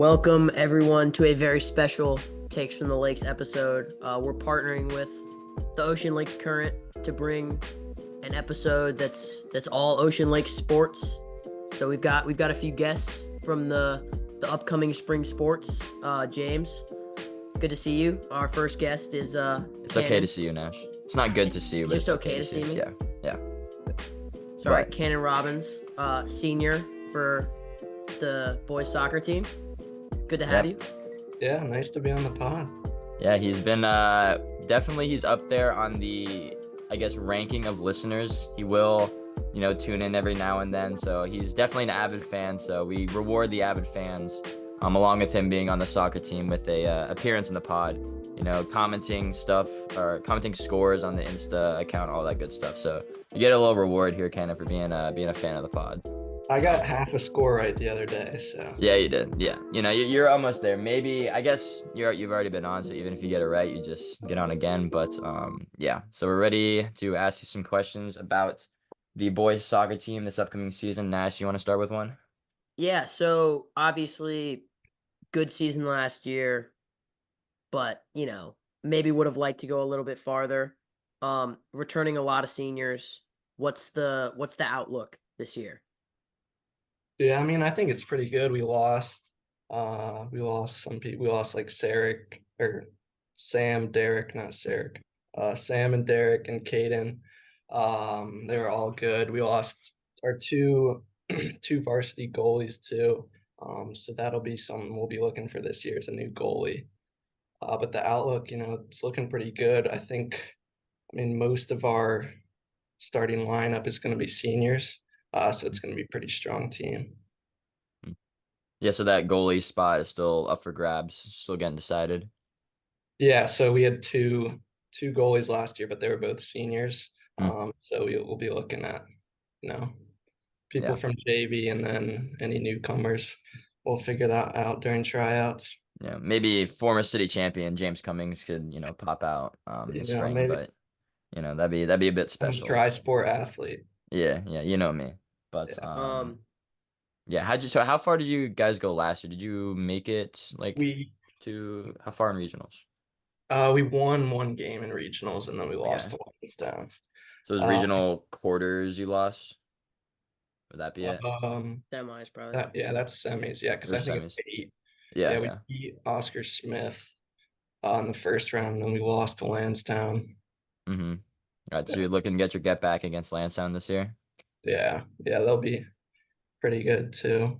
Welcome everyone to a very special Takes from the Lakes episode. We're partnering with the Ocean Lakes Current to bring an episode that's all Ocean Lakes sports. So we've got a few guests from the upcoming spring sports. James, good to see you. Our first guest is It's okay to see you, Nash. It's not good to see you, but Just it's okay to see me? Yeah, yeah. Sorry, But Cannon Robbins, senior for the boys soccer team. Good to have you. Yeah, nice to be on the pod. yeah, he's been definitely he's up there on the ranking of listeners. He will, tune in every now and then. So he's definitely an avid fan. So we reward the avid fans, along with him being on the soccer team with a appearance in the pod. Commenting stuff or commenting scores on the Insta account, all that good stuff. So you get a little reward here, Kenna, for being a fan of the pod. I got half a score right the other day, so. Yeah, you did. Yeah, you're almost there. Maybe I guess you've already been on, so even if you get it right, you just get on again. But yeah. So we're ready to ask you some questions about the boys soccer team this upcoming season. Nash, you want to start with one? Yeah, so obviously good season last year, but maybe would have liked to go a little bit farther. Returning a lot of seniors. What's the outlook this year? Yeah, I mean, I think it's pretty good. We lost some people. We lost like Sarek or Sam, Derek, not Sarek. Sam and Derek and Caden. They were all good. We lost our two two varsity goalies too. So that'll be something we'll be looking for this year as a new goalie. But the outlook, it's looking pretty good. I mean, most of our starting lineup is going to be seniors. So it's going to be a pretty strong team. Yeah, so that goalie spot is still up for grabs, still getting decided. Yeah, so we had two goalies last year, but they were both seniors. Hmm. So we'll be looking at, you know, people Yeah. from JV and then any newcomers. We'll figure that out during tryouts. Yeah, maybe former city champion James Cummings could, pop out this spring, Maybe but that'd be a bit I'm a special. tri-sport athlete. Yeah, yeah, you know me. But Yeah. yeah, how far did you guys go last year? Did you make it like We to how far in regionals? we won one game in regionals and then we lost Okay. to Lansdowne. So it was Uh, regional quarters you lost? Would that be it? Semis probably. yeah, that's semis. Yeah, because Or I think it's semis? 8. Yeah, Yeah, we yeah. beat Oscar Smith in the first round, and then we lost to Lansdowne. Mm-hmm. All right, so Yeah, you're looking to get your get back against Lansdowne this year? yeah, they'll be pretty good too.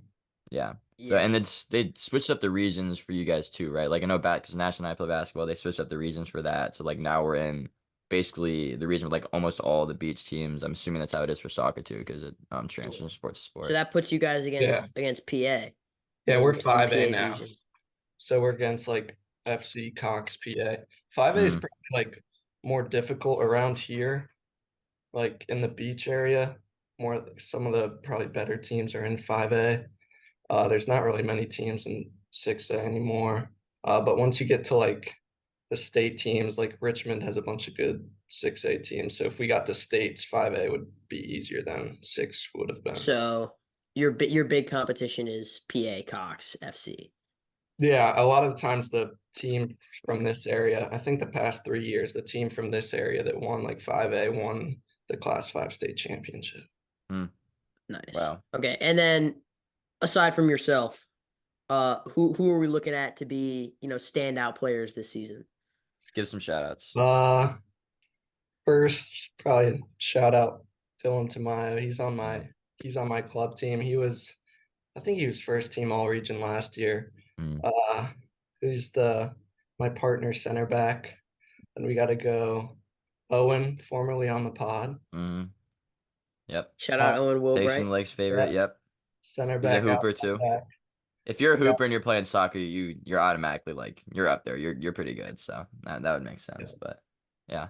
Yeah. So Yeah. and they switched up the regions for you guys too, right? Like I know back because Nash and I play basketball, they switched up the regions for that. So like now we're in basically the region with like almost all the beach teams. I'm assuming that's how it is for soccer too, because it transfers from sport to So sport. that puts you guys Yeah, against PA yeah, we're in 5A PA's now, region. so we're against like FC Cox PA. 5A is Mm, probably like more difficult around here, like in the beach area. More some of the probably better teams are in 5A. There's not really many teams in 6A anymore. But once you get to like the state teams, like Richmond has a bunch of good 6A teams. So if we got to states, 5A would be easier than 6 would have been. So your big competition is PA Cox FC. Yeah, a lot of the times the team from this area, I think the past 3 years, the team from this area that won like 5A won the Class 5 state championship. mm, Nice. wow. Okay, and then aside from yourself, who are we looking at to be standout players this season? Give some shout outs. Uh, First, probably shout out Dylan Tamayo. Mm, He's on my club team. I think he was first team all region last year. mm, Uh, who's the my partner center back? And we got to go Owen, formerly on the pod. mm, yep. Shout Uh, out Owen Takes from Wilbright. the Lake's favorite. yeah, Yep. center He's a back, hooper outside too. back. If you're a We got hooper and you're playing soccer, you're automatically like you're up there. You're pretty good. So that would make sense. But yeah.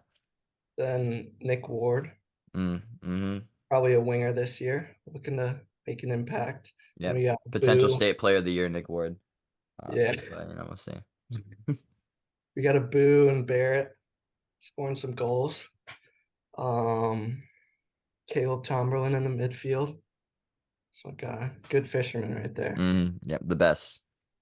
then Nick Ward, Mm-hmm. probably a winger this year, looking to make an impact. And Yep. we got Potential Boo. state player of the year, Nick Ward. Yeah, But we'll see. we got a Boo and Barrett scoring some goals. Um, Caleb Tomberlin in the midfield. That's my guy. Good fisherman right there. Yep, the best.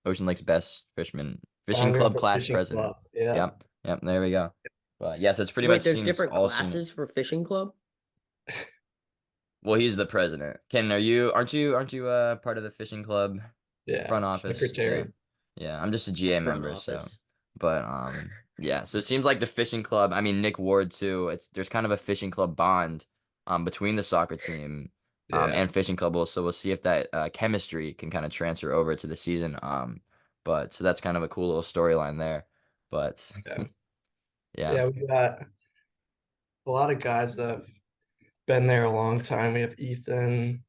Ocean Lake's best fishing Founder of club the class fishing president. club. Yeah. Yep, yep. There we go. But yes, it's pretty much Wait, there's seems different all senior. classes for fishing club? Well, he's the president. Ken, aren't you part of the fishing club Yeah. front office? Yeah. Secretary. Yeah, I'm just a GA Front member, so office. but yeah, so it seems like the fishing club, I mean Nick Ward too, there's kind of a fishing club bond between the soccer team Yeah. and fishing club. So we'll see if that chemistry can kind of transfer over to the season. But so that's kind of a cool little storyline there. But Yeah. yeah. Yeah. We got a lot of guys that have been there a long time. We have Ethan,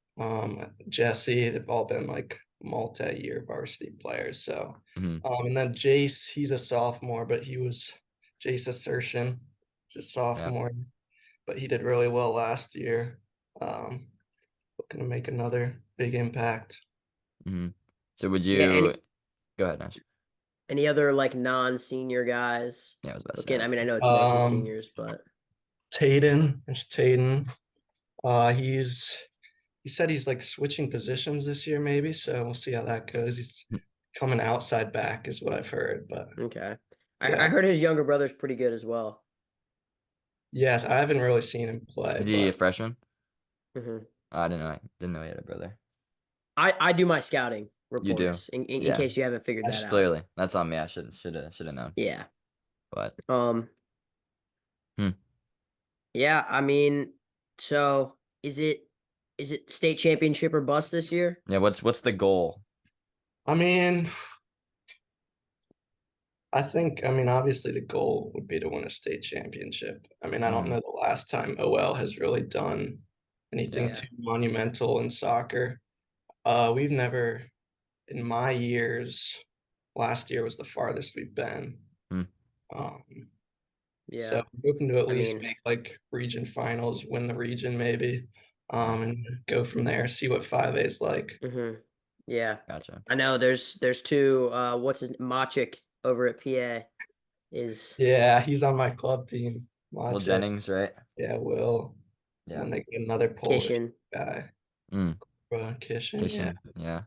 Jesse. They've all been like multi-year varsity players. So, Mhm. and then Jace, he's a sophomore, but Jace Assertion, he's a Yeah. sophomore, but he did really well last year. Um, Looking to make another big impact. Mhm. So would Yeah, you go ahead, Nash? any other like non-senior guys Yeah, I was about to say looking? I that. mean, I know it's mostly Um, seniors, but There's Taden. Uh, he's he said he's like switching positions this year, maybe. So we'll see how that goes. He's coming outside back, is what I've heard. But okay. I yeah, heard his younger brother's pretty good as well. yes, I haven't really seen him play, Is he a but freshman? Hmm. I didn't know. I didn't know he had a brother. I do my scouting You do? reports in Yeah. case you haven't figured that out. Clearly, that's on me. I should have known. Yeah. But Um. hmm. Yeah. I mean, so is it state championship or bust this year? Yeah, what's the goal? I mean, I mean, obviously the goal would be to win a state championship. I mean, I don't Hmm. know the last time OL has really done anything Yeah. Yeah. too monumental in soccer. We've never, in my years, last year was the farthest we've been. Hmm. Um, so Yeah. we're hoping to at I least mean, make like region finals, win the region maybe, Yeah. and go from there, see what 5A is like. hmm yeah. Gotcha. I know there's two what's his Maciek over at PA is Yeah, he's on my club team. Will Watch it. Jennings, right? Yeah, Will. And Yeah. then they get another Polish Kishin. guy, Mm. Kishin. Yeah. Kishin. Yeah.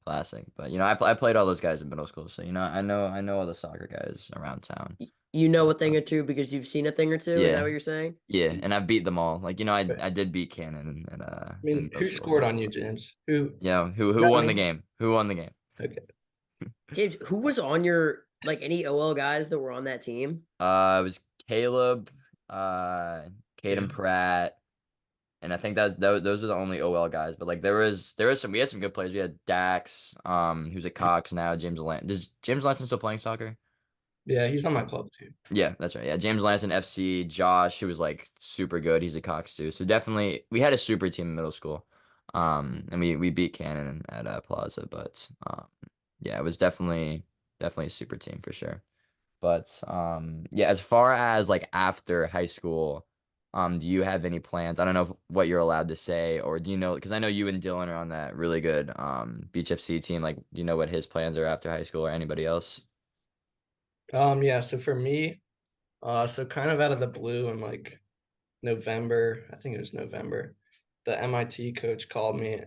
Classic. But I played all those guys in middle school, so I know all the soccer guys around town. You know But a thing or two because you've seen a thing or two. Is that yeah, what you're saying? yeah, and I beat them all. Like But, I did beat Cannon I in mean, middle who school. scored So on you, James? Who? Is yeah, who that won the me? game? Who won the game? Okay. James, who was on your like any OL guys that were on that team? It was Caleb, uh, Yeah. Caden Pratt, and I think those are the only OL guys. But like there was some we had some good players. We had Dax, who's at Cox now. James Lan Does James Lanson still playing soccer? Yeah, he's on my club too. Yeah, that's right. Yeah, James Lanson, FC, Josh, who was like super good. He's a Cox too. So definitely we had a super team in middle school. And we beat Cannon at Plaza, but yeah, it was definitely a super team for sure. But yeah, as far as like after high school, do you have any plans? I don't know what you're allowed to say, or do you know? Because I know you and Dylan are on that really good Beach FC team. Like, do you know what his plans are after high school or anybody else? Yeah, so for me, so kind of out of the blue in like November, I think it was November, the MIT coach called me.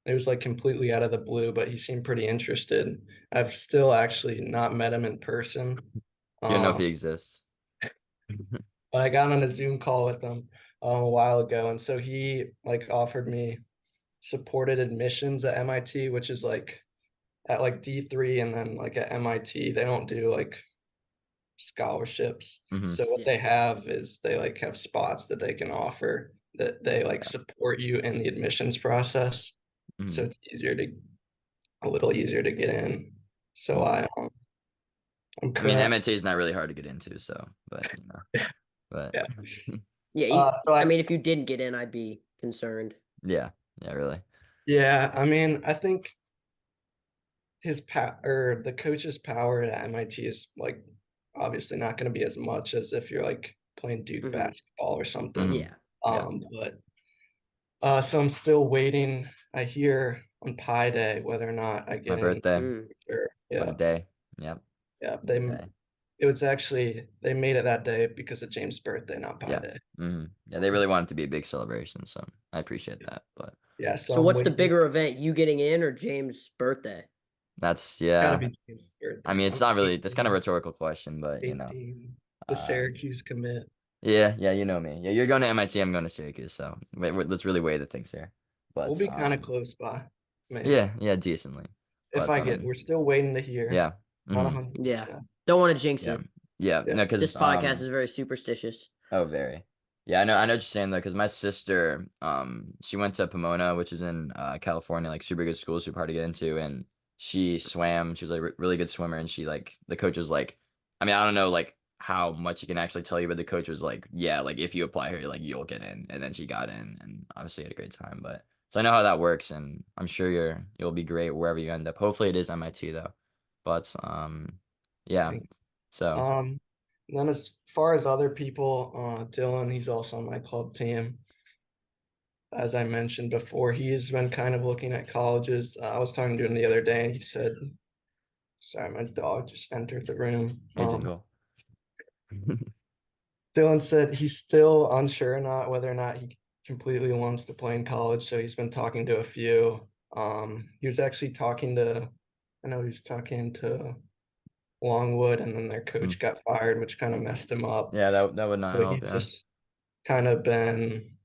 It was like completely out of the blue, but he seemed pretty interested. I've still actually not met him in person. You don't know if Um, he exists. but I got on a Zoom call with him a while ago, and so he like offered me supported admissions at MIT, which is like at like D3, and then like at MIT, they don't do like scholarships. Hmm. So what Yeah. they have is they like have spots that they can offer that they like Okay. support you in the admissions process. So Hmm. it's a little easier to get in. So Hmm. I'm I mean, current. MNT is not really hard to get into, so but Yeah. Yeah. So I mean, if you didn't get in, I'd be concerned. yeah, yeah, really. yeah, I mean, I think his power or the coach's power at MIT is like obviously not going to be as much as if you're like playing Duke Hmm. basketball or something. Hmm. Yeah. Yeah, But so I'm still waiting. I hear on Pi Day whether or not I my get in. birthday. Mm. Sure. What a Yeah. day. Yep, Yeah. what a day. It was actually they made it that day because of James' birthday, not Pi Yeah. Day. Yeah, they really want it to be a big celebration, so I appreciate that. But Yeah, so So I'm what's the waiting. bigger event, you getting in or James' birthday? That's Gotta yeah. be James' I birthday. mean, it's I'm not really. That's kind of a 18. rhetorical question, but 18. The uh, Syracuse commit. yeah, you know me. Yeah, you're going to MIT. I'm going to Syracuse. So let's really weigh the things here. We'll But be kind of close by, maybe. yeah, decently. If But I get, we're still waiting to hear. yeah, It's not hmm 100%. Yeah. Don't want to jinx yeah, it. yeah. Yeah. No, This because podcast is very superstitious. oh, very. Yeah, I know what you're saying though, because my sister, she went to Pomona, which is in California, like super good school, super hard to get into, and she swam. She was like really good swimmer, and she like the coach was like, I mean, I don't know like how much he can actually tell you, but the coach was like, yeah, like if you apply here, like you'll get in, and then she got in, and obviously had a great time. But so I know how that works, and I'm sure you'll be great wherever you end up. Hopefully, it is MIT though, but yeah. Thanks. So Um, and then as far as other people, Dylan, he's also on my club team. As I mentioned before, he's been kind of looking at colleges. I was talking to him the other day, and he said, "Sorry, my dog just entered the room." it's cool. Dylan said he's still unsure or not whether or not he completely wants to play in college. So he's been talking to a few. He was actually talking to, I know he was talking to Longwood, and then their coach got fired, which kind of messed him up. Yeah, that would not So help. he's Yeah. just kind of been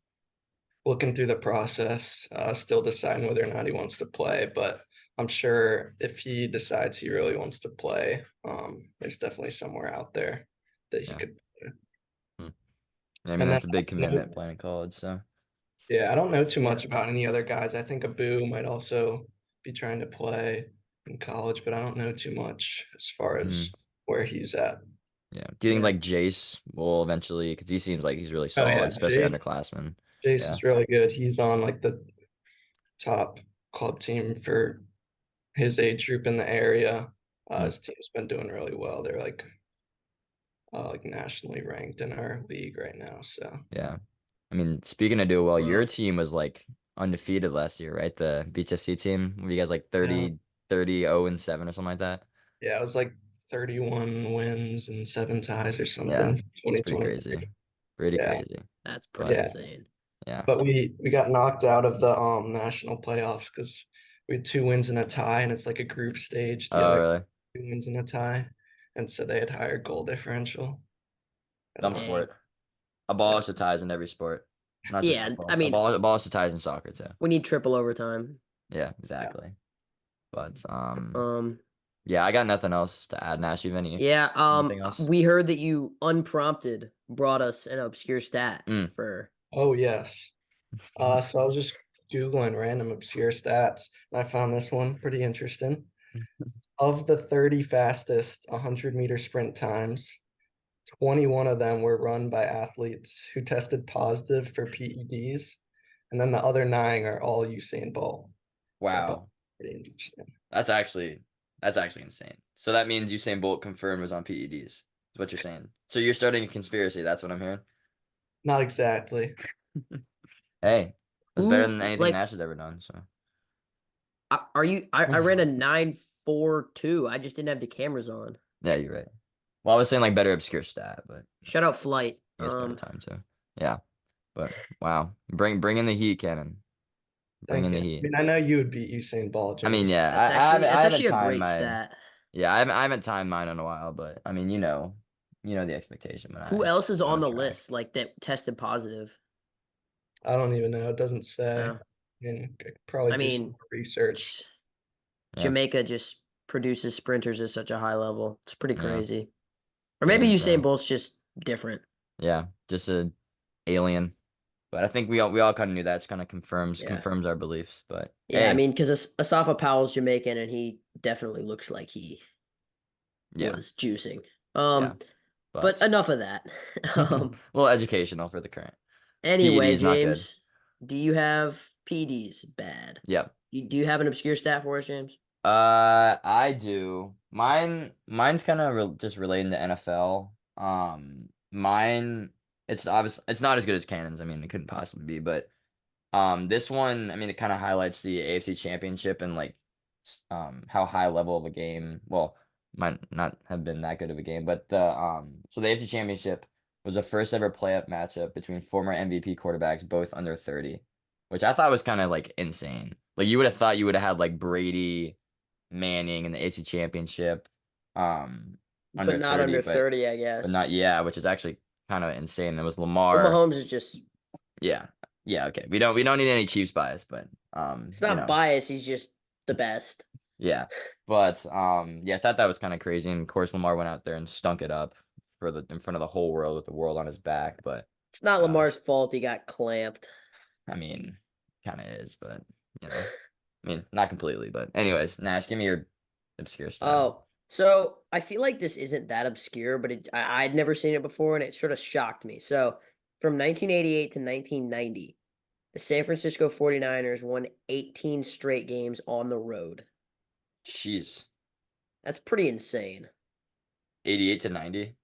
looking through the process, still deciding whether or not he wants to play. But I'm sure if he decides he really wants to play, there's definitely somewhere out there that he Yeah. could play. Hmm. Yeah, I mean, And then that's a big commitment playing college. So, yeah, I don't know too Yeah. much about any other guys. I think Abu might also be trying to play in college, but I don't know too much as far as mm, where he's at. yeah. Do you think Yeah. like Jace will eventually, because he seems like he's really Oh yeah, solid, especially underclassmen. Jace Yeah. is really good. He's on like the top club team for his age group in the area. Mm, His team's been doing really well. They're like nationally ranked in our league right now. So yeah. I mean, speaking of doing well, your Wow. team was like undefeated last year, right? The Beach FC team. Were you guys like yeah, 30-0-7 or something like that? yeah, it was like 31 wins and 7 ties or Yeah. something. It's pretty 2023. crazy. Pretty Yeah, crazy. That's pretty But yeah. insane. yeah. But we got knocked out of the national playoffs because we had 2 wins and a tie, and it's like a group stage. The Oh, other really? 2 wins and a tie, and so they had higher goal differential. Dumb And Dang. sport. yeah, Abolish the ties in every sport, not just Yeah. I football. mean, Abolish the ties in soccer too. we need triple overtime. Yeah, yeah. exactly. But Um, yeah, I got nothing else to add. Nash, you have yeah. anything else? We heard that you unprompted brought us an obscure stat Mm. for. Oh yes. So I was just Googling random obscure stats, and I found this one pretty interesting. Of the 30 fastest 100-meter sprint times, 21 of them were run by athletes who tested positive for PEDs, and then the other nine are all Usain Bolt. So I thought Wow, pretty interesting. that's actually that's actually insane. So that means Usain Bolt confirmed was on PEDs. Is what you're saying. So you're starting a conspiracy. That's what I'm hearing. Not exactly. Hey, that's better Who than anything like Nash has ever done. So are you? I ran a 9.42. I just didn't have the cameras on. yeah, you're right. Well, I was saying like better obscure stat, but Shout out flight. he has better time too. Yeah, but wow, bring in the heat, Cannon. Bring Thank in you. the I heat. mean, I know you would beat Usain Bolt, I mean, James. yeah, That's I haven't actually a timed great my stat. yeah, I haven't timed mine in a while, but I mean, you know the expectation when Who else is I'm on on the track. list like that tested positive? I don't even know. It doesn't say. Uh, And I could probably I do some mean, more research. J- Yeah, Jamaica just produces sprinters at such a high level. It's pretty yeah, crazy. Or pretty maybe Usain insane. Bolt's just different. Yeah, just a alien. But I think we all kind of knew that. It's kind of Yeah. confirms our beliefs. But Yeah, I hey, mean, because Asafa Powell's Jamaican and he definitely looks like he yeah, was juicing. yeah. But But enough of that. a little educational for the current. PED Anyway, is not good. James, do you have PDs bad? Yeah. Do you have an obscure stat for us, James? I do. Mine's kind of just relating to NFL. Mine, it's not as good as Cannon's. I mean, it couldn't possibly be, but this one, I mean, it kind of highlights the AFC Championship and like, how high level of a game. Well, might not have been that good of a game, but so the AFC Championship was the first ever playoff matchup between former MVP quarterbacks, both under 30, which I thought was kind of like insane. Like you would have thought you would have had like Brady. Manning in the AFC Championship. but Under not 30, under but 30, I guess. not which is actually kind of insane. There was Well, Lamar. Mahomes is just, Yeah. Yeah, okay. We don't need any Chiefs bias, but it's not biased. He's just the best. yeah. But yeah, I thought that was kind of crazy. And of course Lamar went out there and stunk it up in front of the whole world with the world on his back. But It's not uh Lamar's fault he got clamped. I mean, kind of is, but I mean, not completely, but anyways, Nash, give me your obscure stat. Oh, so I feel like this isn't that obscure, but I'd never seen it before, and it sort of shocked me. So from 1988 to 1990, the San Francisco 49ers won 18 straight games on the road. Jeez. That's pretty insane. 88 to 90.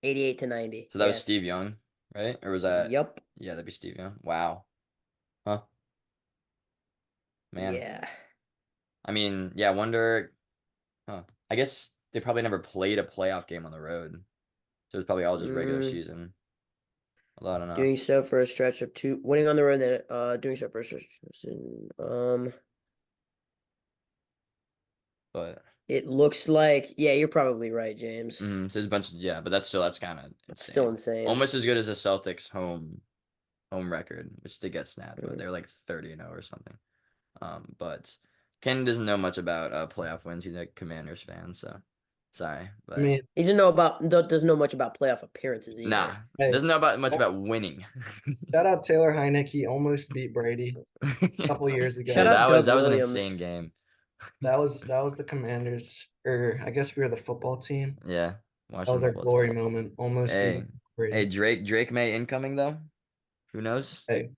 88 to 90. So that was Yes. Steve Young, right? Or was that Yup. yeah, that'd be Steve Young. Wow. Huh. Man. Yeah. I mean, yeah, I wonder huh. I guess they probably never played a playoff game on the road. So it's probably all just regular Mm, season. Although I don't know. doing so for a stretch of two, winning on the road, then doing so for a stretch. But It looks like, yeah, you're probably right, James. so there's a bunch of yeah, but that's kind of Still insane. insane. Almost as good as the Celtics home record, which did get snapped, but Mm. they were like 30-0 or something. But Ken doesn't know much about playoff wins. He's a Commanders fan, so sorry, I but mean, He doesn't know much about playoff appearances nah, either. hey, doesn't know about much about winning. shout out Taylor Heinicke. He almost beat Brady a couple years Shout Dude, ago. out that Doug was an insane Williams. game. That was the Commanders, or I guess we were the football team. Yeah, That was Washington our football team. glory moment. Almost Hey, beating hey, Brady. Drake May incoming though. Who knows? Hey,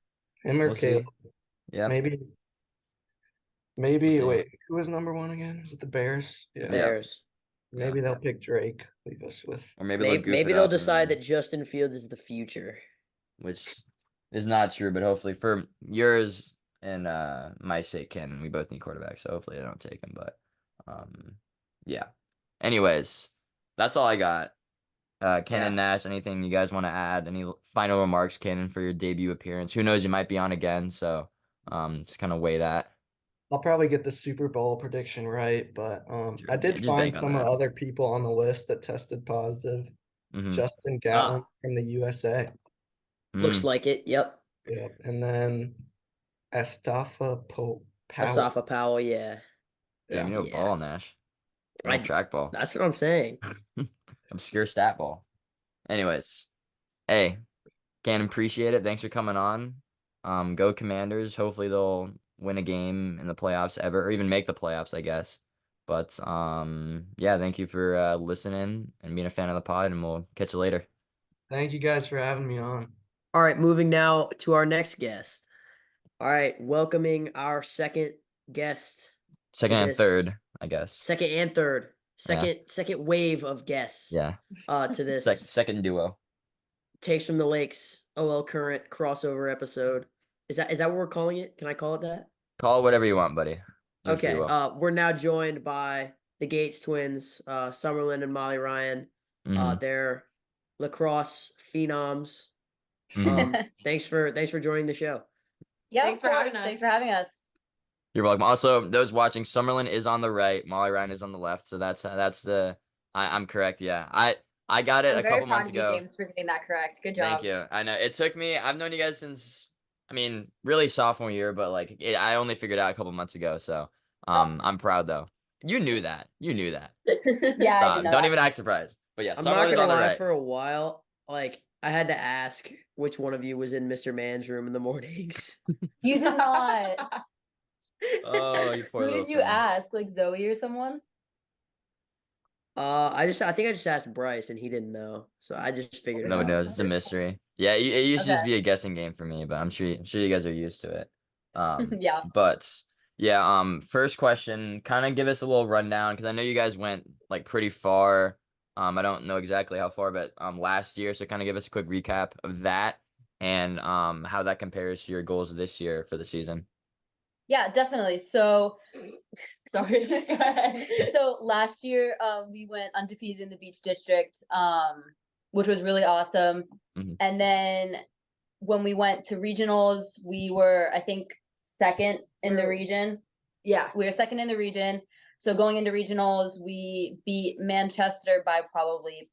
him or We'll Caleb. see. Yep, Maybe, we'll maybe. see. Wait, who was number one again? Is it the Bears? The Yeah. Yep, Bears. yeah. Maybe they'll pick Drake. Leave us with. Or maybe they'll goof Maybe it they'll up and decide then, that Justin Fields is the future. which is not true, but hopefully for yours and my sake, Ken, we both need quarterbacks, so hopefully they don't take him. But yeah. Anyways, that's all I got. Ken and Yeah. Nash, anything you guys want to add? Any final remarks, Ken, for your debut appearance? Who knows, you might be on again, so just kind of weigh that. I'll probably get the Super Bowl prediction right, but I Yeah, did just find bank on some of that. the other people on the list that tested positive. Mm-hmm. Justin Gatlin Ah, from the USA. looks Mm. like it. Yep. Yep. And then Powell. Asafa Powell. Yeah. Damn, Yeah. you know Yeah. ball, Nash. You know I. track ball. That's what I'm saying. Obscure stat ball. Anyways, hey, Ken, appreciate it. Thanks for coming on. Go Commanders. Hopefully they'll win a game in the playoffs ever, or even make the playoffs, I guess. But yeah, thank you for listening and being a fan of the pod, and we'll catch you later. Thank you guys for having me on. All right. Moving now to our next guest. All right. Welcoming our second guest to Second and this third, I guess. second and third Yeah, second wave of guests yeah. to this Second duo. Takes from the Lakes OL Current crossover episode. Is that what we're calling it? Can I call it that? Call it whatever you want, buddy. You're free Okay. will. We're now joined by the Gates twins, Summerlin and Molly Ryan. Mm-hmm. They're lacrosse phenoms. Mm-hmm. Thanks for joining the show. Yeah, Thanks of for course. having us. Thanks for having us. You're welcome. Also, those watching, Summerlin is on the right, Molly Ryan is on the left, so that's the I'm correct. Yeah, I got it I'm a very couple proud months of you, ago. James, for getting that correct. Good Thank job. you. I know it took me. I've known you guys since, I mean, really sophomore year, but like I only figured it out a couple months ago. So I'm proud though. You knew that. You knew that. Yeah, I did know Don't that. even act surprised. But yeah, I'm not Summerlin's gonna on the lie, right. for a while, like I had to ask which one of you was in Mr. Man's room in the mornings. You did not. Oh, you poor Who little did you thing. ask? Like Zoe or someone? I think I just asked Bryce and he didn't know, so I just figured it Nobody out. knows. It's a mystery. Yeah, it used to just Okay. be a guessing game for me, but I'm sure you guys are used to it. Yeah. But yeah, first question, kind of give us a little rundown because I know you guys went like pretty far. I don't know exactly how far, but last year, so kind of give us a quick recap of that and how that compares to your goals this year for the season. Yeah, definitely. So, sorry. Go ahead. So last year, we went undefeated in the Beach District, which was really awesome. Mhm. And then when we went to regionals, we were, I think, second in the region. Yeah, we were second in the region. So going into regionals, we beat Manchester by probably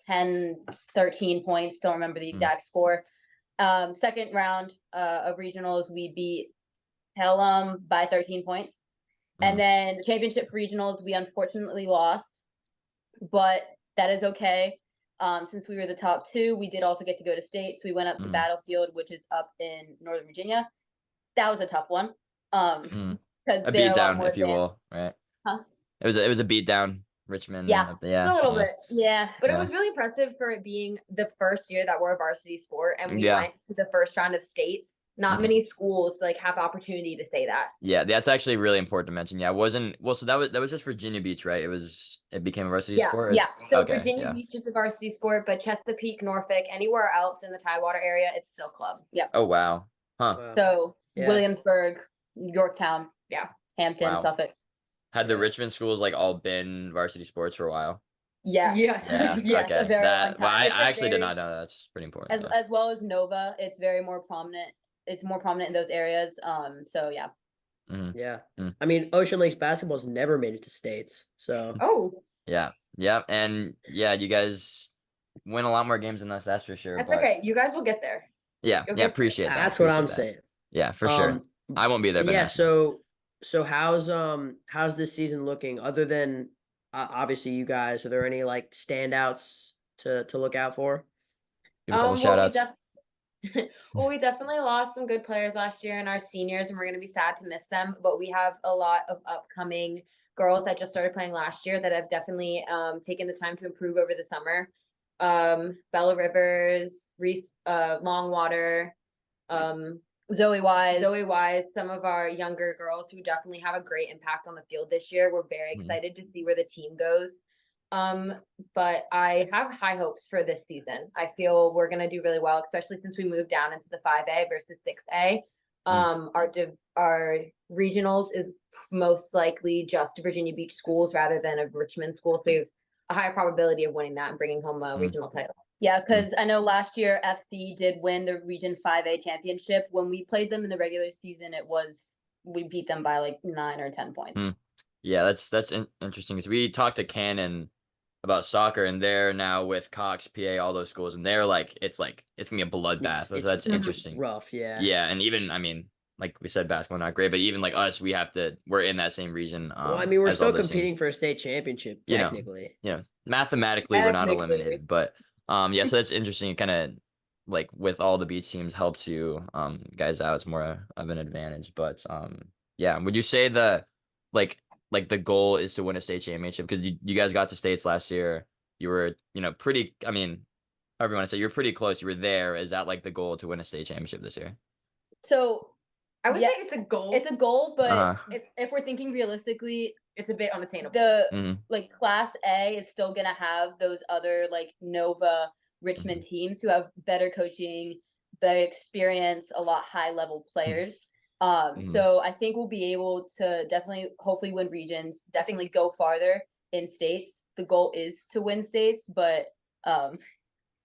10, 13 points. Don't remember the exact score. Second round of regionals, we beat Pelham by 13 points. And then the championship for regionals, we unfortunately lost, but that is okay. Since we were the top 2, we did also get to go to state. So we went up to Battlefield, which is up in Northern Virginia. That was a tough one. Because A they're a lot beatdown, more if you will, advanced. right? Huh? It was a beatdown. Richmond. Yeah, Just a little bit. Yeah. But it Yeah. was really impressive for it being the first year that we're a varsity sport and we Yeah. went to the first round of states. Not many schools like have the opportunity to say that. Yeah, that's actually really important to mention. Yeah, it wasn't so that was just Virginia Beach, right? It became a varsity sport. Yeah. So Okay, Virginia Beach is a varsity sport, but Chesapeake, Norfolk, anywhere else in the Tidewater area, it's still club. Yep. Oh wow. Huh. Wow. So Yeah. Williamsburg, Yorktown, Hampton, Wow. Suffolk. Had the Richmond schools like all been varsity sports for a while? Yes. Yes. Yeah. Yes, Okay. a very long Well, I time. It's a actually did very- not know that. That's pretty important. Yeah. As well as Nova, it's very more prominent. It's more prominent in those areas. So yeah. Yeah. Mm. I mean, Ocean Lakes basketball's never made it to states. So Oh, Yeah. And you guys win a lot more games than us, that's for sure. that's but okay. You guys will get there. Yeah. You'll Yeah. get there. Appreciate that. that's what I'm appreciate that. saying. Yeah, for sure. I won't be there, but Yeah. national. So how's this season looking? Other than obviously you guys, are there any like standouts to look out for? Give a couple Well, shout outs. we definitely lost some good players last year and our seniors, and we're going to be sad to miss them. But we have a lot of upcoming girls that just started playing last year that have definitely taken the time to improve over the summer. Bella Rivers, Longwater, Zoe Wise, some of our younger girls who definitely have a great impact on the field this year. We're very excited to see where the team goes. But I have high hopes for this season. I feel we're going to do really well, especially since we moved down into the 5A versus 6A. Our regionals is most likely just Virginia Beach schools rather than a Richmond school. So we have a higher probability of winning that and bringing home a regional title. Yeah, because I know last year FC did win the Region 5A championship. When we played them in the regular season, we beat them by like 9 or 10 points. Yeah, that's interesting because we talked to Cannon about soccer, and they're now with Cox, PA, all those schools, and they're like it's gonna be a bloodbath. So that's interesting. Rough, yeah. Yeah, and even like we said, basketball not great, but even like us, we're in that same region. Well, I mean, we're as all still those competing teams. for a state championship, You know. technically. Mathematically we're not Technically. eliminated, but so that's interesting. It kind of like with all the beach teams helps you guys out. It's more of an advantage, but would you say the the goal is to win a state championship? Because you guys got to states last year. You were pretty, I mean, however you want to say, you're pretty close. You were there. Is that like the goal to win a state championship this year? So I would say it's a goal. it's a goal, but It's if we're thinking realistically, it's a bit unattainable. the like Class A is still gonna have those other like Nova, Richmond teams who have better coaching, better experience, a lot high level players. So I think we'll be able to definitely, hopefully, win regions. Definitely go farther in states. The goal is to win states, but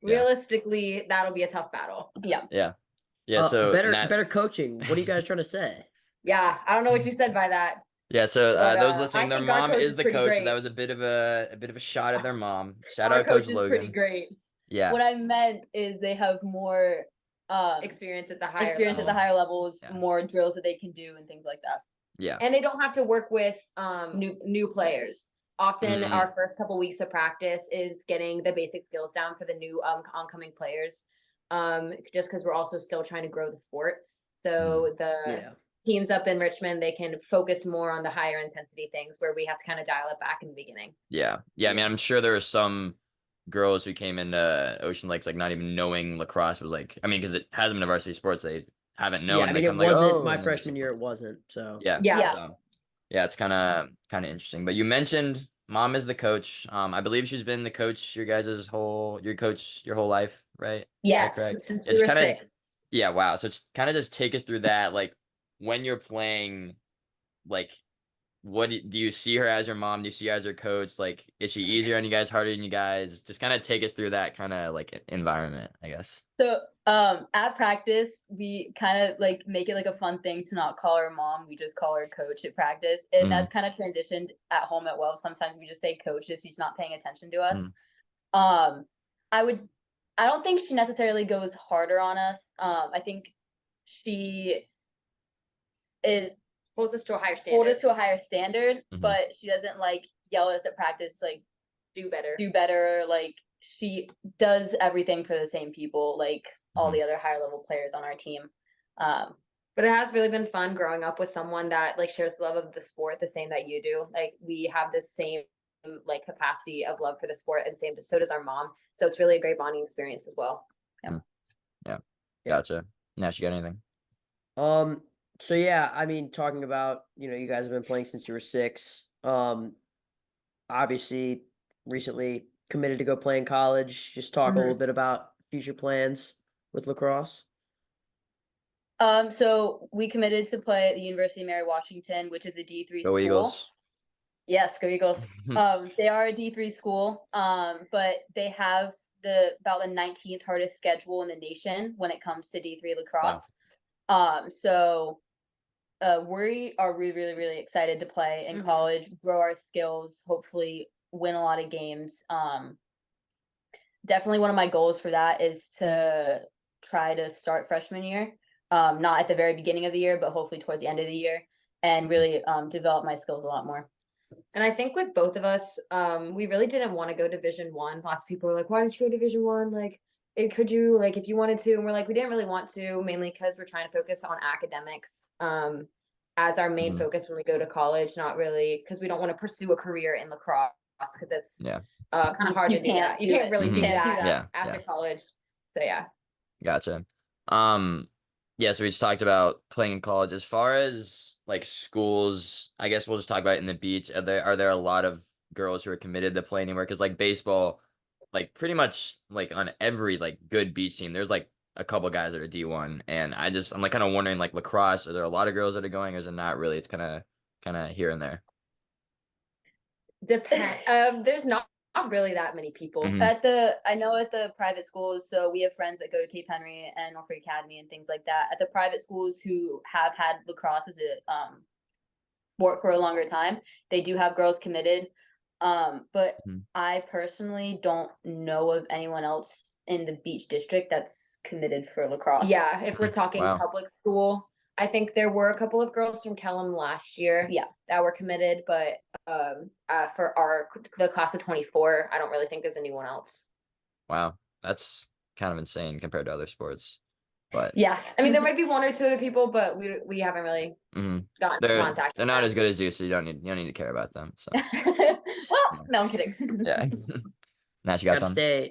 realistically, that'll be a tough battle. Yeah. So better coaching. What are you guys trying to say? Yeah, I don't know what you said by that. Yeah, so But, those I listening, their think our mom coach is is the pretty coach. So great. that was a bit of a shot at their mom. Shout Our out Coach is Logan. pretty great. Yeah. what I meant is they have more Experience at the higher experience level. at the higher levels, Yeah. more drills that they can do and things like that. Yeah. And they don't have to work with new players. Often our first couple weeks of practice is getting the basic skills down for the new oncoming players. Just because we're also still trying to grow the sport. So the teams up in Richmond, they can focus more on the higher intensity things where we have to kind of dial it back in the beginning. Yeah. I mean, I'm sure there are some girls who came into Ocean Lakes like not even knowing lacrosse was like, I mean, because it hasn't been a varsity sports, they haven't known. Yeah, I and mean, they it come like, wasn't oh, my and then freshman it's- year. It wasn't. So Yeah. So, it's kind of interesting. But you mentioned mom is the coach. I believe she's been the coach your coach your whole life, right? Yes, correct? since It's we were kinda- 6. Yeah. Wow. So it's kind of just take us through that, like when you're playing, like what do you see her as your mom? Do you see her as your coach? Like, is she easier on you guys, harder on you guys? Just kind of take us through that kind of like environment, I guess. So at practice, we kind of like make it like a fun thing to not call her mom. We just call her coach at practice. And that's kind of transitioned at home at Wells. Sometimes we just say coach if she's not paying attention to us. I don't think she necessarily goes harder on us. I think she is holds us to a higher standard, but she doesn't like yell at us at practice to like do better. Like she does everything for the same people, like all the other higher level players on our team. But it has really been fun growing up with someone that like shares the love of the sport the same that you do. Like we have this same like capacity of love for the sport, and so does our mom. So it's really a great bonding experience as well. Yeah. Gotcha. Nash, you got anything? So yeah, I mean, talking about, you guys have been playing since you were 6. Obviously recently committed to go play in college. Just talk a little bit about future plans with lacrosse. So we committed to play at the University of Mary Washington, which is a D3 Go school. Eagles. Yes, go Eagles. They are a D3 school, but they have about the 19th hardest schedule in the nation when it comes to D3 lacrosse. Wow. So we are really, really, really excited to play in college, grow our skills, hopefully win a lot of games. Definitely one of my goals for that is to try to start freshman year, not at the very beginning of the year, but hopefully towards the end of the year, and really develop my skills a lot more. And I think with both of us, we really didn't want to go Division I. Lots of people were like, why didn't you go Division I? Like, could you, like, if you wanted to? And we're like, we didn't really want to, mainly because we're trying to focus on academics as our main focus when we go to college, not really because we don't want to pursue a career in lacrosse, because it's kind of hard to do that. You can't really do that after college. So yeah. Gotcha. Yeah, so we just talked about playing in college. As far as like schools, I guess we'll just talk about it in the beach. Are there a lot of girls who are committed to play anywhere? Because like baseball, like pretty much like on every like good beach team, there's like a couple guys that are D1, and I'm like kind of wondering, like lacrosse, are there a lot of girls that are going, or is it not really? It's kind of here and there. There's not really that many people I know at the private schools. So we have friends that go to Cape Henry and Norfolk Academy and things like that. At the private schools who have had lacrosse as a sport for a longer time, they do have girls committed. But I personally don't know of anyone else in the Beach District that's committed for lacrosse. Yeah, if we're talking public school, I think there were a couple of girls from Kellum last year that were committed, but for the class of 24, I don't really think there's anyone else. Wow, that's kind of insane compared to other sports. But yeah, I mean, there might be one or two other people, but we haven't really gotten in contact. They're not as good as you, so you don't need to care about them. So well, no, I'm kidding. Yeah. Nash, you got something?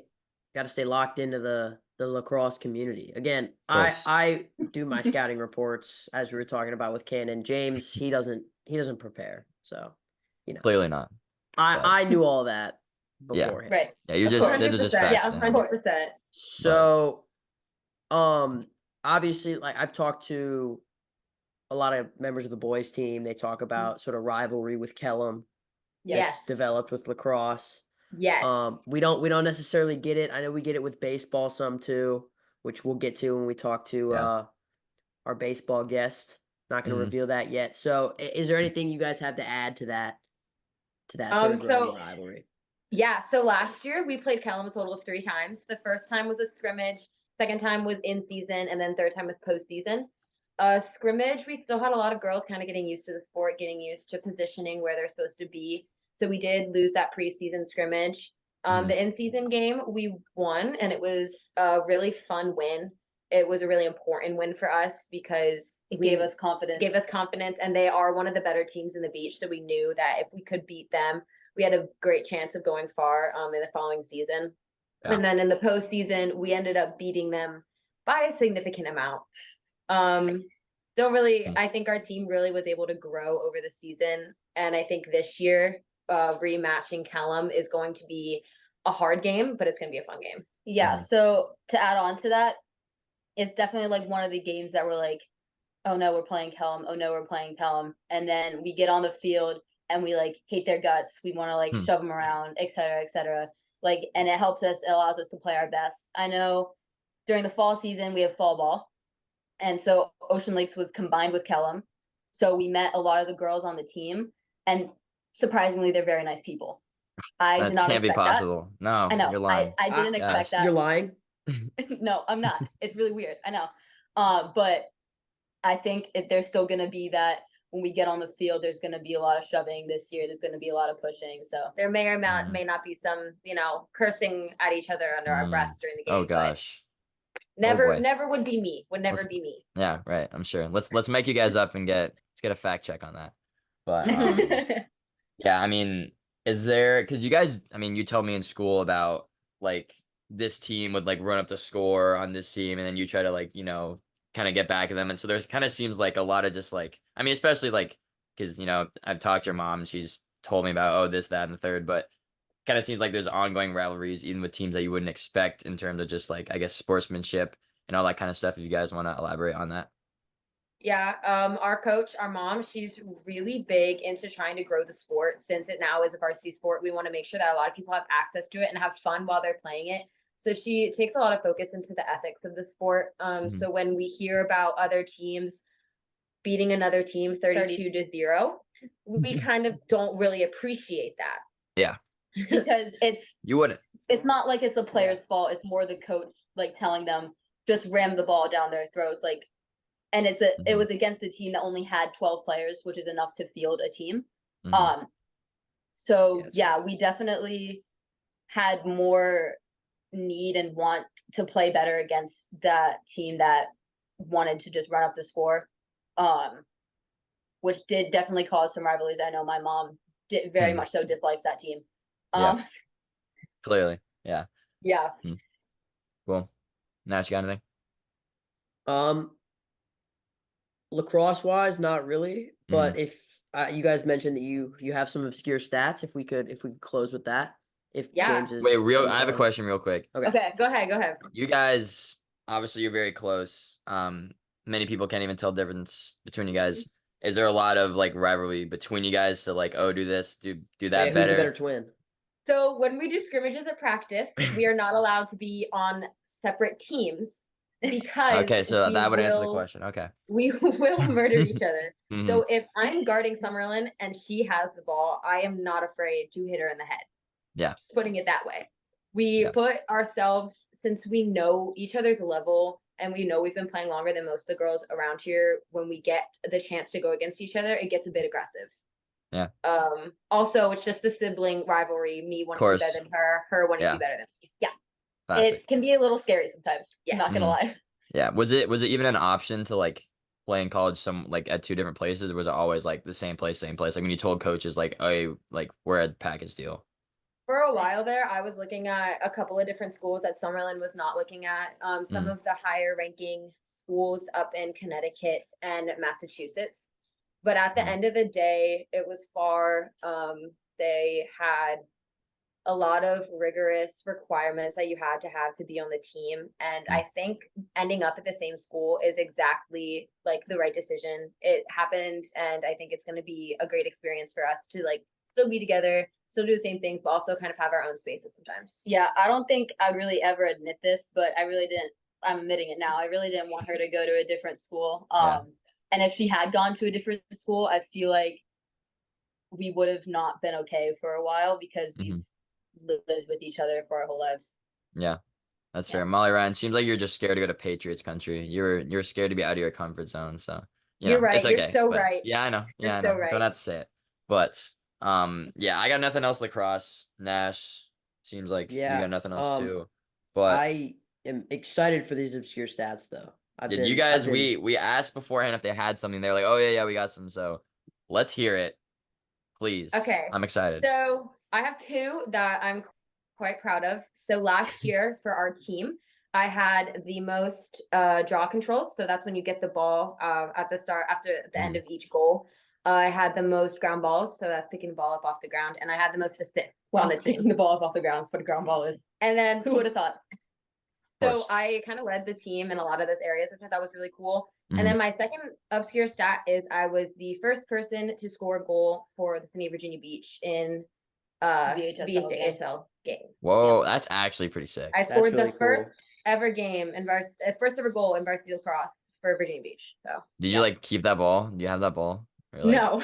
Got to stay locked into the lacrosse community. Again, I do my scouting reports, as we were talking about with Cannon. James, he doesn't prepare, so clearly not. I knew all that beforehand. Right. Yeah, you're just 100%. Yeah, 100%. So, obviously, like I've talked to a lot of members of the boys team. They talk about sort of rivalry with Kellum. That's developed with lacrosse. Yes. We don't necessarily get it. I know we get it with baseball some too, which we'll get to when we talk to our baseball guest. Not going to reveal that yet. So, is there anything you guys have to add to that sort of rivalry? Yeah. So last year we played Kellum a total of 3 times. The first time was a scrimmage. Second time was in season, and then third time was postseason. Scrimmage, we still had a lot of girls kind of getting used to the sport, getting used to positioning where they're supposed to be. So we did lose that preseason scrimmage. The in-season game, we won, and it was a really fun win. It was a really important win for us because it gave us confidence. And they are one of the better teams in the beach. So we knew that if we could beat them, we had a great chance of going far in the following season. Yeah. And then in the postseason, we ended up beating them by a significant amount. I think our team really was able to grow over the season. And I think this year, rematching Kellum is going to be a hard game, but it's going to be a fun game. Yeah. So to add on to that, it's definitely like one of the games that we're like, oh no, we're playing Kellum. Oh no, we're playing Kellum. And then we get on the field and we like hate their guts. We want to like Hmm. shove them around, et cetera, et cetera. Like, and it allows us to play our best. I know during the fall season, we have fall ball. And so Ocean Lakes was combined with Kellum. So we met a lot of the girls on the team. And surprisingly, they're very nice people. I did That not can't be expect that. possible. No, I know. you're lying. I didn't expect that. You're lying. No, I'm not. It's really weird. I know. But I think there's still going to be that when we get on the field, there's going to be a lot of shoving this year. There's going to be a lot of pushing. So There may or may not be some, cursing at each other under our breaths during the game. Oh gosh. Never, boy. never would be me. Would never Let's- be me. Yeah, right. I'm sure. Let's make you guys up and let's get a fact check on that. But yeah, I mean, is there, because you guys, I mean, you told me in school about like this team would like run up the score on this team and then you try to like, kind of get back at them. And so there's kind of seems like a lot of just like, I mean, especially like, because, I've talked to your mom and she's told me about, oh, this, that, and the third, but kind of seems like there's ongoing rivalries even with teams that you wouldn't expect in terms of just like, I guess, sportsmanship and all that kind of stuff. If you guys want to elaborate on that. Yeah, our coach, our mom, she's really big into trying to grow the sport. Since it now is a varsity sport, we want to make sure that a lot of people have access to it and have fun while they're playing it. So she takes a lot of focus into the ethics of the sport. So when we hear about other teams beating another team 32-0, we kind of don't really appreciate that. Yeah. Because You wouldn't. It's not like it's the player's fault. It's more the coach like telling them just ram the ball down their throats. Like, and it was against a team that only had 12 players, which is enough to field a team. So yeah, we definitely had more need and want to play better against that team that wanted to just run up the score, which did definitely cause some rivalries. I know my mom did very much so dislikes that team. Yeah. Clearly, yeah. Yeah. Cool. Nash, you got anything? Lacrosse wise, not really. But if you guys mentioned that you have some obscure stats, if we could close with that. If James is Wait, I have a question real quick. Okay. Go ahead. You guys, obviously, you're very close. Many people can't even tell the difference between you guys. Is there a lot of like rivalry between you guys? So like, oh, do this, do that who's better. the better twin? So when we do scrimmages at practice, we are not allowed to be on separate teams because Okay, so that would answer the question. Okay. We will murder each other. So if I'm guarding Summerlin and she has the ball, I am not afraid to hit her in the head. Yeah. Just putting it that way. We put ourselves, since we know each other's level and we know we've been playing longer than most of the girls around here, when we get the chance to go against each other, it gets a bit aggressive. Yeah. Also, it's just the sibling rivalry, me wanting to be better than her wanting to be better than me. Yeah. Classic. It can be a little scary sometimes. Yeah. Not gonna lie. Yeah. Was it even an option to like play in college like at two different places, or was it always like the same place? Like when you told coaches like, oh, like we're at package deal? For a while there, I was looking at a couple of different schools that Summerlin was not looking at. Some of the higher ranking schools up in Connecticut and Massachusetts. But at the end of the day, it was far. They had a lot of rigorous requirements that you had to be on the team. And I think ending up at the same school is exactly like the right decision. It happened, and I think it's going to be a great experience for us to like still be together, still do the same things, but also kind of have our own spaces sometimes. Yeah, I don't think I really ever admit this, but I really didn't. I'm admitting it now. I really didn't want her to go to a different school. And if she had gone to a different school, I feel like we would have not been okay for a while because we've lived with each other for our whole lives. Yeah, that's fair. Molly Ryan, seems like you're just scared to go to Patriots country. You're scared to be out of your comfort zone. So you're right. It's okay, you're so right. Yeah, I know. Yeah, I know. Right. Don't have to say it. But yeah, I got nothing else. Lacrosse, Nash, seems like you got nothing else too. But I am excited for these obscure stats though. You guys, we asked beforehand if they had something. They're like, oh yeah, we got some. So let's hear it, please. Okay, I'm excited. So I have two that I'm quite proud of. So last year for our team, I had the most draw controls. So that's when you get the ball at the start after the end of each goal. I had the most ground balls, so that's picking the ball up off the ground, and I had the most assists on the team. Picking the ball up off the ground is what a ground ball is. And then who would have thought? course. So I kind of led the team in a lot of those areas, which I thought was really cool. And Mhm. then my second obscure stat is I was the first person to score a goal for the city of Virginia Beach in VHSL game. VHSL game. Whoa, that's actually pretty sick. I That's scored really the first cool. ever game in first ever goal in varsity lacrosse for Virginia Beach. So Did you like keep that ball? Do you have that ball? Or, like, no,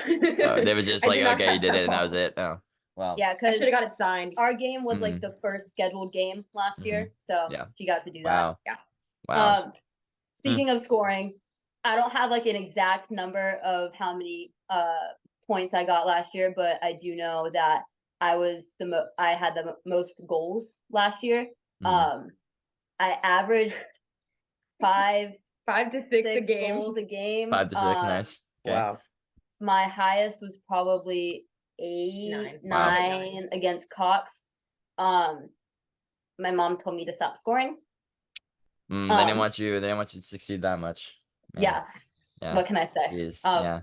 they was just I like, do not okay, you have did that it, and that was ball. it. Oh, wow. Yeah, I because should have got it signed. our game was like Mhm. the first scheduled game last year, so Yeah. she got to do that. Wow. Yeah. Wow. Speaking of scoring, I don't have like an exact number of how many points I got last year, but I do know that I had the most goals last year. Mhm. I averaged 5 5 to 6 a game. goals a game. 5 to 6, nice. Okay. Wow. My highest was probably 9 against Cox. My mom told me to stop scoring. They didn't want you. They didn't want you to succeed that much. Man. Yeah. Yeah. What can I say? Jeez. Yeah.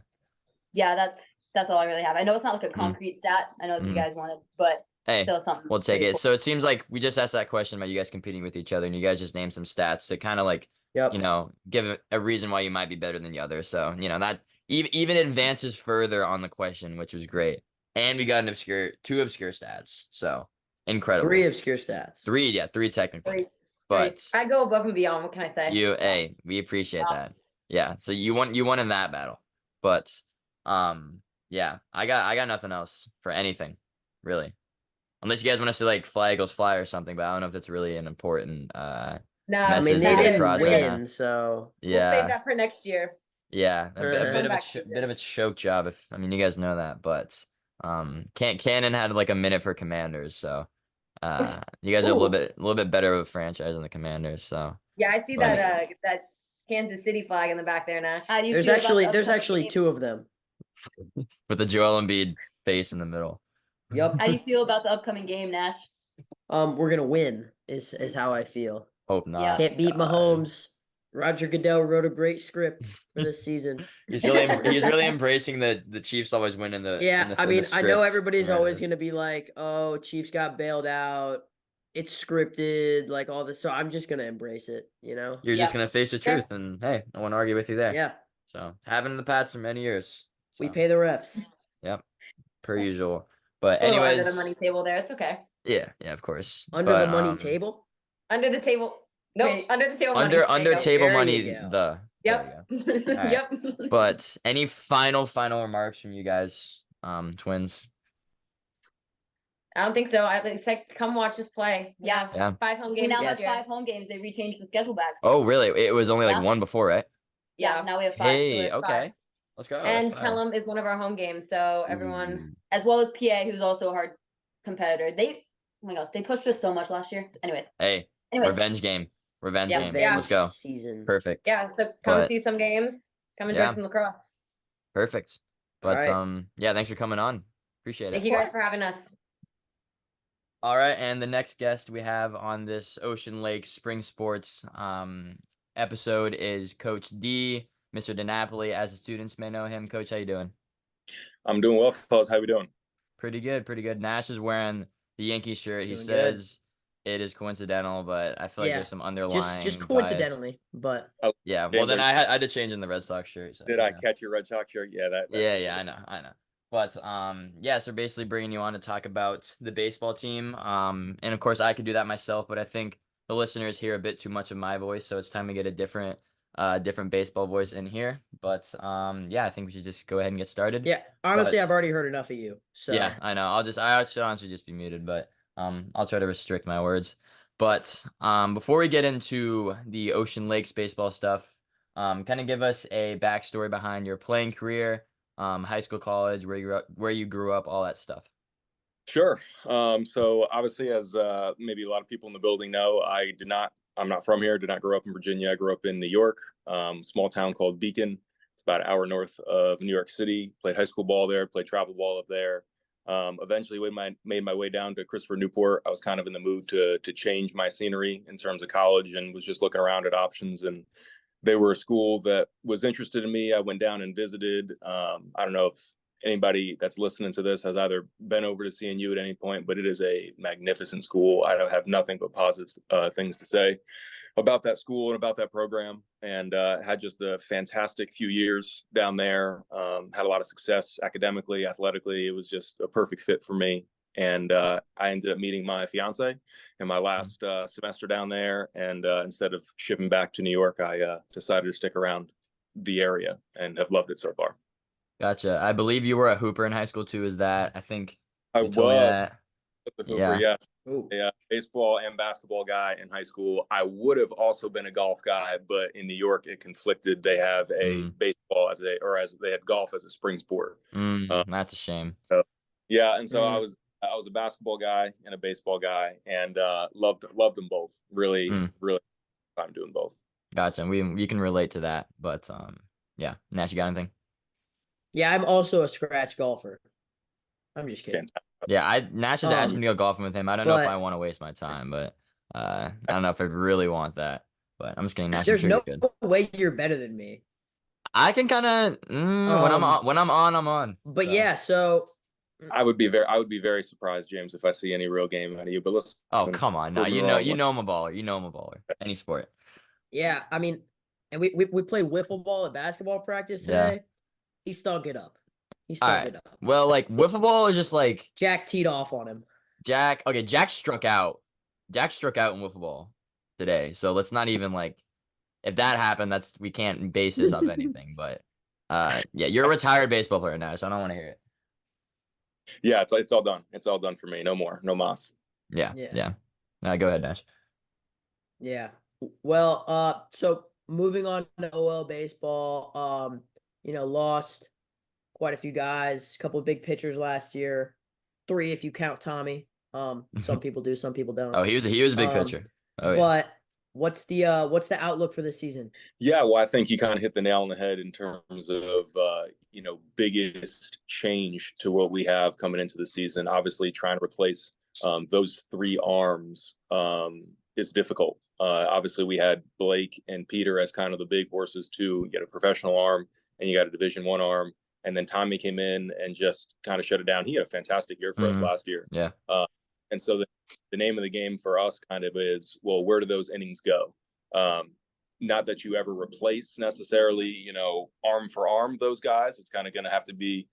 Yeah, that's all I really have. I know it's not like a concrete stat. I know it's what you guys wanted, but Hey, still something. we'll take pretty it. cool. So it seems like we just asked that question about you guys competing with each other, and you guys just named some stats to kind of like, Yep. give a reason why you might be better than the other. So, that even advances further on the question, which was great. And we got two obscure stats. So incredible. 3 obscure stats. Three technically. Three. But I go above and beyond. What can I say? we appreciate that. Yeah. So you won in that battle. But yeah, I got nothing else for anything, really. Unless you guys want us to like fly Eagles fly or something, but I don't know if that's really an important No, I message mean, they to get didn't across right now. win, so we'll save Yeah. that for next year. Yeah. A bit of Comeback a bit of a choke job you guys know that, but Cannon had like a minute for Commanders, so you guys are a little bit better of a franchise than the Commanders, so Yeah, I see But- that Kansas City flag in the back there, Nash. How do you there's feel about the actually upcoming game? 2 of them. with the Joel Embiid face in the middle. Yep. How do you feel about the upcoming game, Nash? We're gonna win. Is how I feel. Hope not. Can't beat God. Mahomes. Roger Goodell wrote a great script for this season. He's really embracing the Chiefs always win in the Yeah, I in the mean, I know script everybody's always narrative. gonna be like, "Oh, Chiefs got bailed out. It's scripted, like all this." So I'm just gonna embrace it. You're Yeah. just gonna face the truth, and hey, I won't argue with you there. Yeah, So happened in the Pats for many years. we So, pay the refs. Yep, per usual. But A little anyways, under the money table there. It's okay. yeah, of course. Under But, the money table. Under the table. Nope. Wait. Under the table. money. under There you go. table There money. you go. There you Yep. go. Alright. Yep. But any final remarks from you guys, twins? I don't think so. It's like, come watch us play. We Yeah. have Yeah. 5 home We games. now Yes. have 5 home games. They rechanged the schedule back. Oh, really? It was only like Yeah. one before, right? Yeah, Yeah. now we have 5. Hey, it's okay. 5. Let's go. And That's fire. Pelham is one of our home games, so everyone. Ooh. As well as PA, who's also a hard competitor. Oh my god, they pushed us so much last year. Anyways, Hey, revenge game. Revenge Yeah. game. Yeah. Let's go. Season. Perfect. Yeah, so come But- see some games. Come enjoy Yeah. some lacrosse. Perfect. But Alright. yeah, thanks for coming on. Appreciate Thank it. you guys for having us. All right, and the next guest we have on this Ocean Lake Spring Sports episode is Coach D, Mr. DiNapoli, as the students may know him. Coach, how you doing? I'm doing well, fellas. How we doing? Pretty good, pretty good. Nash is wearing the Yankee shirt. He Doing good. says it is coincidental, but I feel like Yeah, there's some underlying Just bias. coincidentally, but Yeah, well then Chambers. I had to change in the Red Sox shirt. So, Did I catch your Red Sox shirt? Yeah, that Yeah, I know. But yeah, so basically bringing you on to talk about the baseball team. And of course I could do that myself, but I think the listeners hear a bit too much of my voice, so it's time to get a different baseball voice in here. But yeah, I think we should just go ahead and get started. yeah, honestly, But- I've already heard enough of you. So Yeah, I know. I should honestly just be muted, but I'll try to restrict my words. But before we get into the Ocean Lakes baseball stuff, kind of give us a backstory behind your playing career, high school, college, where you grew up, all that stuff. Sure. So obviously, as maybe a lot of people in the building know, I'm not from here. Did not grow up in Virginia. I grew up in New York, small town called Beacon. It's about an hour north of New York City. Played high school ball there. Played travel ball up there. Eventually made my way down to Christopher Newport. I was kind of in the mood to change my scenery in terms of college, and was just looking around at options, and they were a school that was interested in me. I went down and visited. I don't know if anybody that's listening to this has either been over to CNU at any point, but it is a magnificent school. I don't have nothing but positive things to say about that school and about that program, and had just a fantastic few years down there. Had a lot of success academically, athletically. It was just a perfect fit for me. And I ended up meeting my fiance in my last semester down there. And instead of shipping back to New York, I decided to stick around the area and have loved it so far. Gotcha. I believe you were a hooper in high school too. Is that? I think I you told me was that. the hooper, Yeah. yes. Ooh. Yeah, baseball and basketball guy in high school. I would have also been a golf guy, but in New York it conflicted. They have a baseball as they had golf as a spring sport. That's a shame. Yeah, and so I was a basketball guy and a baseball guy, and loved them both. Really, really, I'm doing both. Gotcha. We can relate to that, but yeah. Nash, you got anything? Yeah, I'm also a scratch golfer. I'm just kidding. Fantastic. Yeah, Nash has asked me to go golfing with him. I don't know if I want to waste my time, but I don't know if I really want that. But I'm just kidding, Nash. I'm There's sure no you're good. way you're better than me. I can kind of when I'm on, I'm on. But So. yeah, so I would be very surprised, James, if I see any real game out of you. But listen. Oh, come on. Now you know I'm a baller. You know I'm a baller. Any sport. Yeah, I mean, and we played wiffle ball at basketball practice today. Yeah. He stunk it up. All right. Well, like wiffle ball is just like Jack teed off on him. Jack struck out. Jack struck out in wiffle ball today. So let's not even like if that happened, we can't base this off anything. But yeah, you're a retired baseball player now, so I don't want to hear it. Yeah, it's all done. It's all done for me. No more. No mas. Yeah. Go ahead, Nash. Yeah. Well, so moving on to OL baseball, lost quite a few guys, a couple of big pitchers last year. 3 if you count Tommy. Some people do, some people don't. Oh, he was a big pitcher. Oh, but what's the outlook for this season? Yeah, well, I think you kind of hit the nail on the head in terms of biggest change to what we have coming into the season. Obviously, trying to replace those 3 arms is difficult. Obviously, we had Blake and Peter as kind of the big horses too. You got a professional arm and you got a Division I arm. And then Tommy came in and just kind of shut it down. He had a fantastic year for us last year. Yeah. And so the name of the game for us kind of is, well, where do those innings go? Not that you ever replace necessarily, arm for arm those guys. It's kind of going to have to be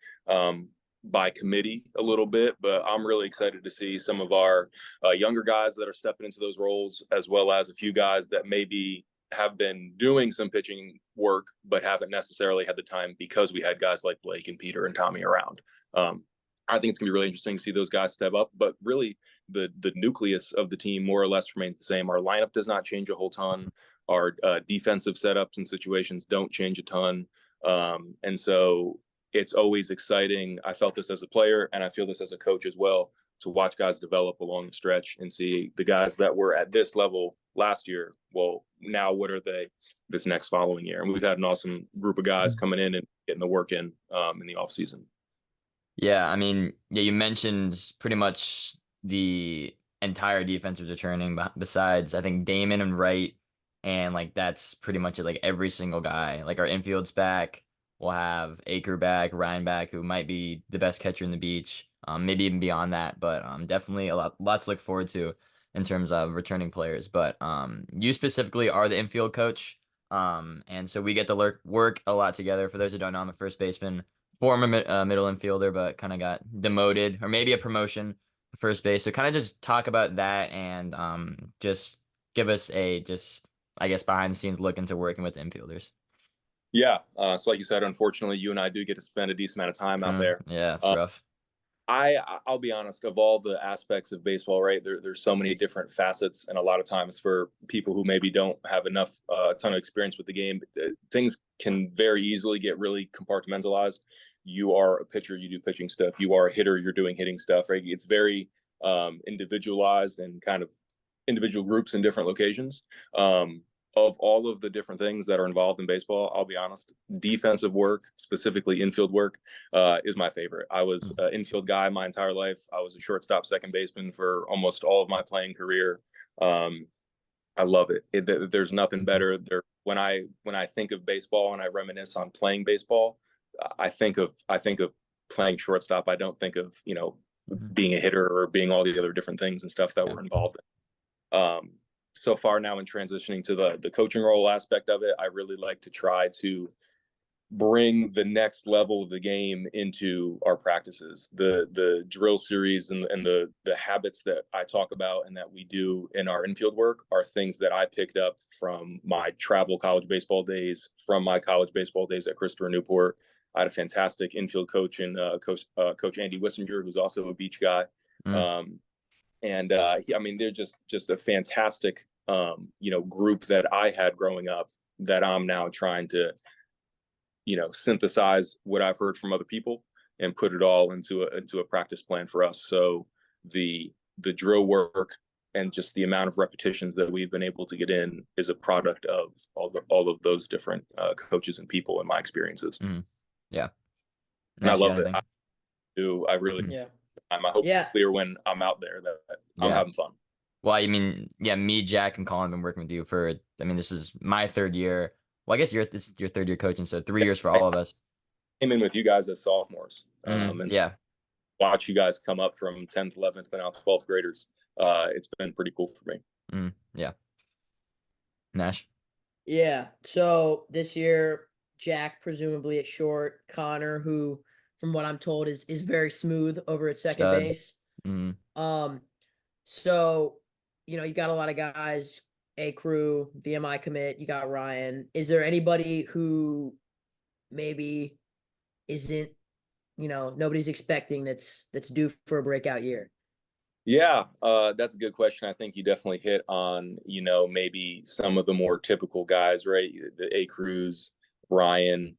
by committee a little bit. But I'm really excited to see some of our younger guys that are stepping into those roles, as well as a few guys that maybe have been doing some pitching work, but haven't necessarily had the time because we had guys like Blake and Peter and Tommy around. I think it's gonna be really interesting to see those guys step up, but really the nucleus of the team more or less remains the same. Our lineup does not change a whole ton. Our defensive setups and situations don't change a ton. And so it's always exciting. I felt this as a player and I feel this as a coach as well, to watch guys develop along the stretch and see the guys that were at this level last year. Well, now what are they this next following year? And we've had an awesome group of guys coming in and getting the work in the off season. Yeah, I mean, you mentioned pretty much the entire defense was returning, besides I think Damon and Wright, and like that's pretty much it. Like every single guy, like our infield's back. We'll have Aker back, Ryan back, who might be the best catcher in the beach, maybe even beyond that. But definitely a lot to look forward to in terms of returning players. But you specifically are the infield coach, and so we get to work a lot together. For those who don't know, I'm a first baseman, former middle infielder, but kind of got demoted, or maybe a promotion to first base. So kind of just talk about that and just give us I guess, behind the scenes look into working with infielders. Yeah. So like you said, unfortunately, you and I do get to spend a decent amount of time out there. Yeah, it's rough. I'll be honest, of all the aspects of baseball, right, there's so many different facets. And a lot of times for people who maybe don't have enough, ton of experience with the game, things can very easily get really compartmentalized. You are a pitcher, you do pitching stuff. You are a hitter, you're doing hitting stuff, right? It's very individualized and kind of individual groups in different locations. Of all of the different things that are involved in baseball, I'll be honest, defensive work, specifically infield work, is my favorite. I was an infield guy my entire life. I was a shortstop, second baseman for almost all of my playing career. I love it. There's nothing better. When I think of baseball and I reminisce on playing baseball, I think of playing shortstop, I don't think of, Mhm. being a hitter or being all the other different things and stuff that Yeah. were involved in. So far now in transitioning to the coaching role aspect of it, I really like to try to bring the next level of the game into our practices. The drill series and the habits that I talk about and that we do in our infield work are things that I picked up from my travel college baseball days, from my college baseball days at Christopher Newport. I had a fantastic infield coach in Coach Andy Wissinger, who's also a beach guy. Mm. I mean, they're just a fantastic group that I had growing up that I'm now trying to synthesize what I've heard from other people and put it all into a practice plan for us. So the drill work and just the amount of repetitions that we've been able to get in is a product of all of those different coaches and people in my experiences. Mm. Yeah. And I Nash, you love got it. anything? I really, Mm. Yeah. I hope Yeah. it's clear when I'm out there that I'm Yeah. having fun. Well, I mean, yeah, me, Jack, and Colin have been working with you for, I mean, this is my third year. Well, I guess this is your third year coaching, so 3 years for all of us. Came in with you guys as sophomores, and Yeah. watch you guys come up from 10th, 11th, and now 12th graders. It's been pretty cool for me. Yeah. Nash? Yeah. So this year, Jack presumably at short, Connor, who from what I'm told is very smooth over at second Stud. base. Mm. So you got a lot of guys, A crew, VMI commit, you got Ryan. Is there anybody who maybe isn't, nobody's expecting that's due for a breakout year? Yeah, that's a good question. I think you definitely hit on, maybe some of the more typical guys, right? The A Cruz, Ryan,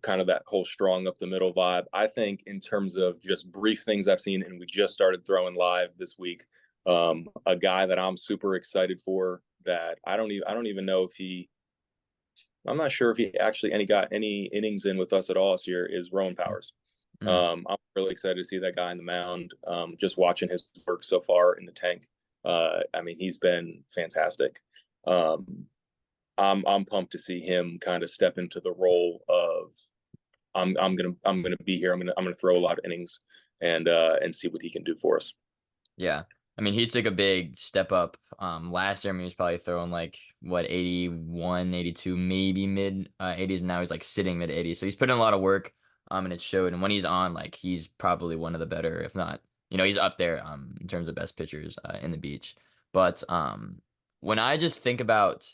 kind of that whole strong up the middle vibe. I think in terms of just brief things I've seen, and we just started throwing live this week, a guy that I'm super excited for that I don't even know if I'm not sure if he actually got any innings in with us at all this year is Rowan Powers. I'm really excited to see that guy in the mound. Just watching his work so far in the tank. I mean, he's been fantastic. I'm pumped to see him kind of step into the role of I'm gonna be here. I'm gonna throw a lot of innings and see what he can do for us. Yeah. I mean, he took a big step up. Last year, I mean, he was probably throwing like, what, 81, 82, maybe mid 80s. And now he's like sitting mid 80s. So he's put in a lot of work, and it showed. And when he's on, like, he's probably one of the better, if not, he's up there in terms of best pitchers in the beach. But when I just think about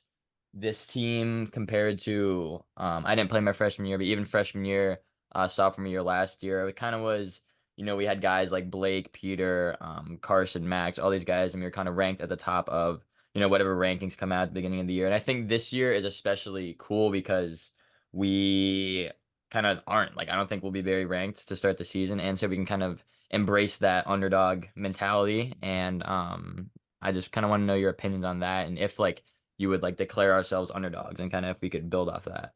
this team compared to, I didn't play my freshman year, but even freshman year, sophomore year last year, it kind of was. We had guys like Blake, Peter, Carson, Max, all these guys, and we were kind of ranked at the top of, whatever rankings come out at the beginning of the year. And I think this year is especially cool because we kind of aren't. Like, I don't think we'll be very ranked to start the season. And so we can kind of embrace that underdog mentality. And I just kind of want to know your opinions on that. And if, like, you would, like, declare ourselves underdogs and kind of if we could build off that.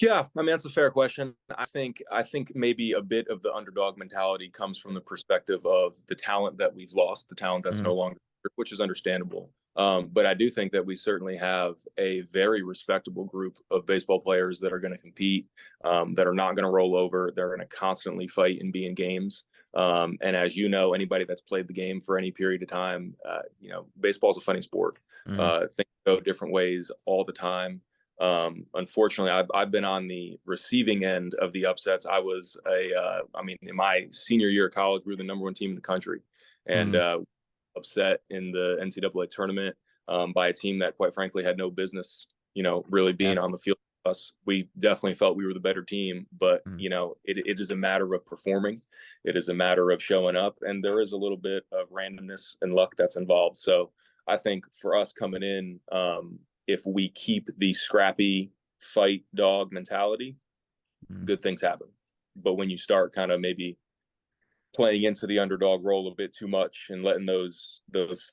Yeah, I mean that's a fair question. I think maybe a bit of the underdog mentality comes from the perspective of the talent that we've lost, the talent that's no longer, which is understandable. But I do think that we certainly have a very respectable group of baseball players that are going to compete, that are not going to roll over. They're going to constantly fight and be in games. And as you know, anybody that's played the game for any period of time, baseball's a funny sport. Things go different ways all the time. Unfortunately, I've been on the receiving end of the upsets. I was in my senior year of college, we were the number one team in the country, and upset in the NCAA tournament by a team that, quite frankly, had no business, really being on the field with us. We definitely felt we were the better team, but it is a matter of performing. It is a matter of showing up, and there is a little bit of randomness and luck that's involved. So I think for us coming in, if we keep the scrappy fight dog mentality, good things happen. But when you start kind of maybe playing into the underdog role a bit too much and letting those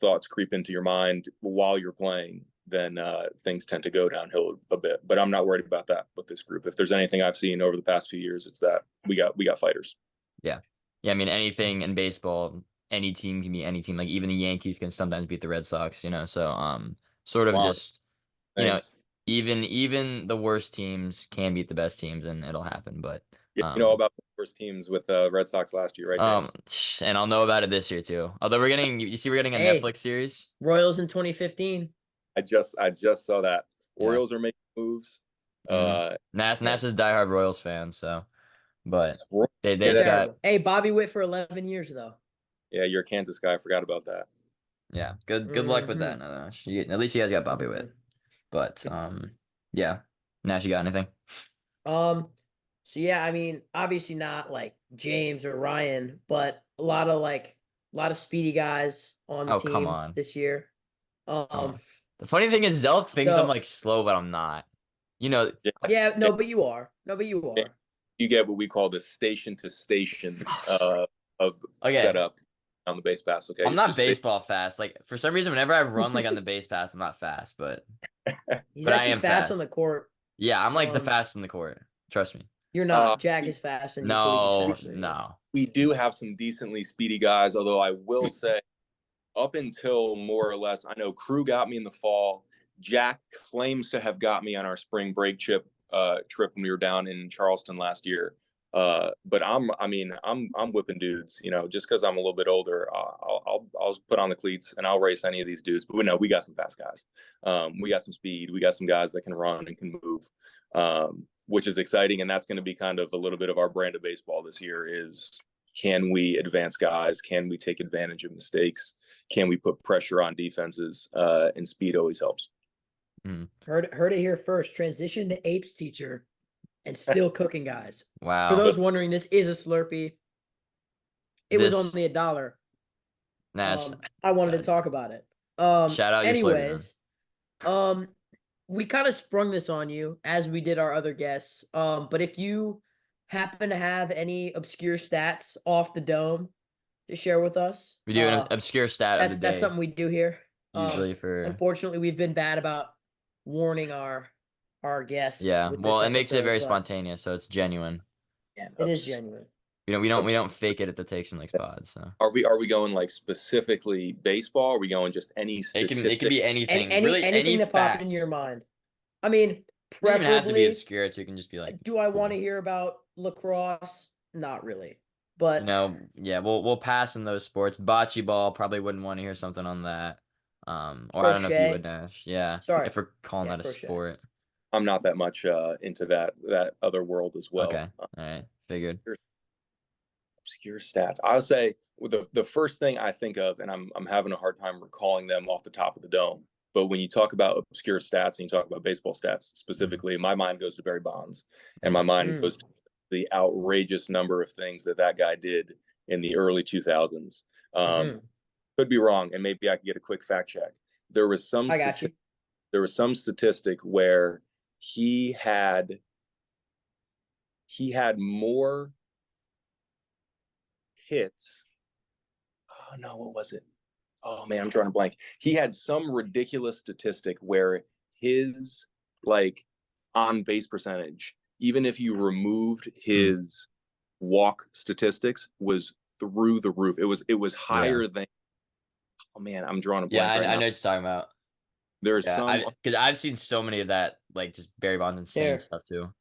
thoughts creep into your mind while you're playing, then things tend to go downhill a bit. But I'm not worried about that with this group. If there's anything I've seen over the past few years, it's that we got fighters. Yeah. I mean, anything in baseball, any team can beat any team. Like even the Yankees can sometimes beat the Red Sox. So sort of just. Thanks. Even the worst teams can beat the best teams, and it'll happen. But Yeah, you know about the first teams with Red Sox last year, right, James? And I'll know about it this year too. Although you see, we're getting a Hey. Netflix series. Royals in 2015. I just saw that. Yeah. Orioles are making moves. Nash is a diehard Royals fan, so but they Yeah, just that's got Hey, Bobby Witt for 11 years though. yeah, you're a Kansas guy. I forgot about that. yeah. Good luck with that. No, at least you guys got Bobby Witt. But yeah. Nash, you got anything? So yeah, I mean, obviously not like James or Ryan, but a lot of speedy guys on the Oh, come team on. this year. The funny thing is Zell thinks I'm so- like slow, but I'm not. You know, Yeah, no, but you are. No, but you are. You get what we call the station to station of Okay. setup on the base pass. Okay, I'm It's not just baseball fast. Like for some reason, whenever I run like on the base pass, I'm not fast, but He's but I actually am fast fast on the court. Yeah, I'm like the Um, fastest in the court. Trust me. You're not. Jack is fast and Euclid is No, faster than you. no. we do have some decently speedy guys, although I will say, up until more or less, I know Crew got me in the fall. Jack claims to have got me on our spring break trip when we were down in Charleston last year. But I'm whipping dudes, you know, just because I'm a little bit older. I'll put on the cleats and I'll race any of these dudes. But we got some fast guys. We got some speed. We got some guys that can run and can move, which is exciting. And that's going to be kind of a little bit of our brand of baseball this year is, can we advance guys? Can we take advantage of mistakes? Can we put pressure on defenses? And speed always helps. Heard it here first. Transition to Apes teacher and still cooking guys. Wow. For those wondering, this is a Slurpee. It was only $1. Nash, I wanted to talk about it. shout out your anyways, we kind of sprung this on you as we did our other guests. But if you happen to have any obscure stats off the dome to share with us, we do an obscure stat of the day. That's something we do here. Usually for unfortunately, we've been bad about warning our guests. Yeah, with well, this it makes it very but spontaneous, so it's genuine. Yeah, it is genuine. We don't fake it at the Takes and Lakes pod. So are we going like specifically baseball? Are we going just any statistic? It can be anything. Anything any that fact. popped in your mind. I mean, It doesn't even have to be preferably, obscure. It can just be like, do I want to hear about lacrosse? Not really. But yeah, we'll pass in those sports. Bocce ball, probably wouldn't want to hear something on that. Or crochet. I don't know if you would, Nash. Yeah. Sorry. If we're calling that a crochet. sport. I'm not that much into that other world as well. Okay. All right. Figured. Obscure stats. I would say the first thing I think of, and I'm having a hard time recalling them off the top of the dome. But when you talk about obscure stats and you talk about baseball stats specifically, my mind goes to Barry Bonds, and my mind goes to the outrageous number of things that guy did in the early 2000s. Could be wrong, and maybe I could get a quick fact check. There was some statistic where he had more hits. Oh no, what was it? Oh man, I'm drawing a blank. He had some ridiculous statistic where his like on base percentage, even if you removed his walk statistics, was through the roof. It was higher than. Oh man, I'm drawing a blank. Yeah, I know what you're talking about. There's some because I've seen so many of that, like just Barry Bonds insane stuff too.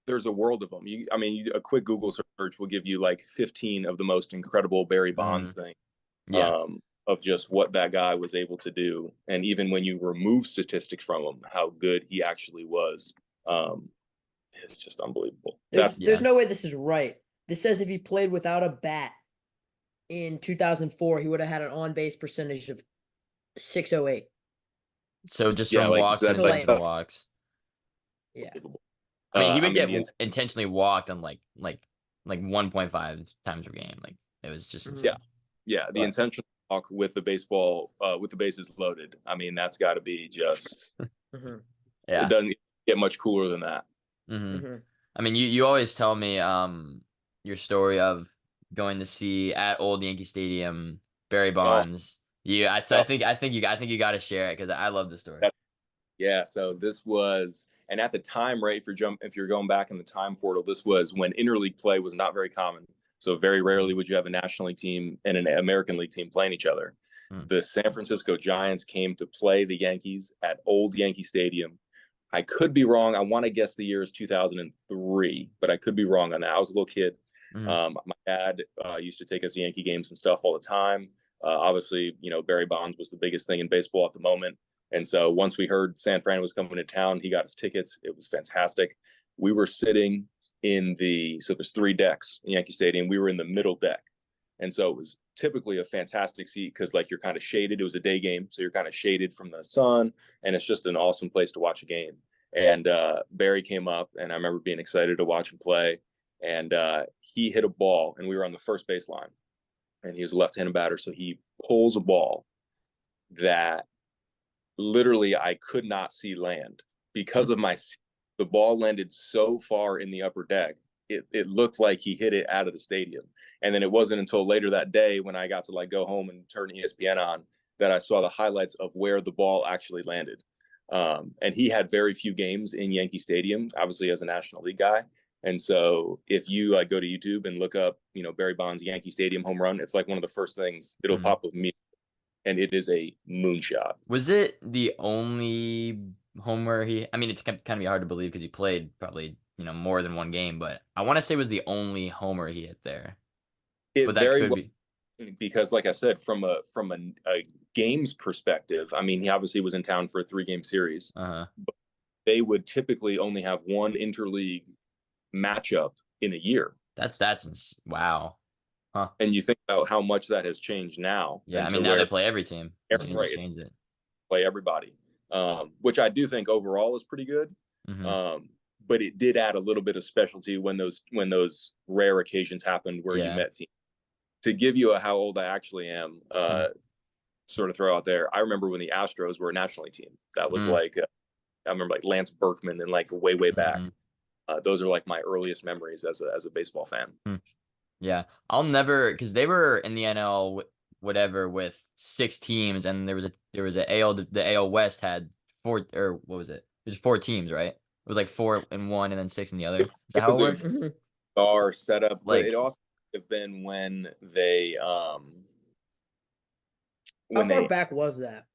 There's a world of them. A quick Google search will give you like 15 of the most incredible Barry Bonds things. Yeah. Of just what that guy was able to do, and even when you remove statistics from him, how good he actually was. It's just unbelievable. There's no way this is right. This says if he played without a bat in 2004, he would have had an on-base percentage of .608. So just from walks and walks. Yeah. I mean, he would get intentionally walked on like 1.5 times per game. Like it was just insane. The intentional walk with the baseball with the bases loaded. I mean, that's got to be just. It doesn't get much cooler than that. I mean, you always tell me your story of going to see at Old Yankee Stadium Barry Bonds. I think you got to share it because I love the story. Yeah, so this was, and at the time, right, if you're going back in the time portal, this was when interleague play was not very common. So very rarely would you have a National League team and an American League team playing each other. The San Francisco Giants came to play the Yankees at Old Yankee Stadium I could be wrong. I want to guess the year is 2003, but I could be wrong on that. I was a little kid. My dad used to take us to Yankee games and stuff all the time. Obviously, Barry Bonds was the biggest thing in baseball at the moment. And so once we heard San Fran was coming to town, he got us tickets. It was fantastic. We were sitting so there's 3 decks in Yankee Stadium. We were in the middle deck. And so it was typically a fantastic seat because like you're kind of shaded. It was a day game, so you're kind of shaded from the sun, and it's just an awesome place to watch a game. And Barry came up, and I remember being excited to watch him play. And he hit a ball, and we were on the first base line, and he was a left-handed batter, so he pulls a ball that literally I could not see land because of the ball landed so far in the upper deck. It looked like he hit it out of the stadium. And then it wasn't until later that day when I got to like go home and turn ESPN on that I saw the highlights of where the ball actually landed. And he had very few games in Yankee Stadium, obviously as a National League guy. And so if you go to YouTube and look up, Barry Bonds Yankee Stadium home run, it's like one of the first things it'll pop with me. And it is a moonshot. Was it the only homer I mean, it's kind of hard to believe because he played probably, more than one game, but I want to say it was the only homer he hit there. But that very could be because, like I said, from a games perspective, I mean, he obviously was in town for a 3-game series. But they would typically only have one interleague matchup in a year. That's wow. Huh. And you think about how much that has changed now. Yeah, I mean, now they play every team. Right, change it. Play everybody, which I do think overall is pretty good. But it did add a little bit of specialty when those rare occasions happened where you met teams. To give you how old I actually am, sort of throw out there, I remember when the Astros were a National League team. That was I remember like Lance Berkman and like way back. Those are like my earliest memories as a baseball fan. Yeah, I'll never, because they were in the NL whatever with 6 teams, and there was a the AL West had 4, or what was it? There's 4 teams, right? It was like 4 in one and then 6 in the other. Is that how it works? Are set up, but it also could have been when they how far back was that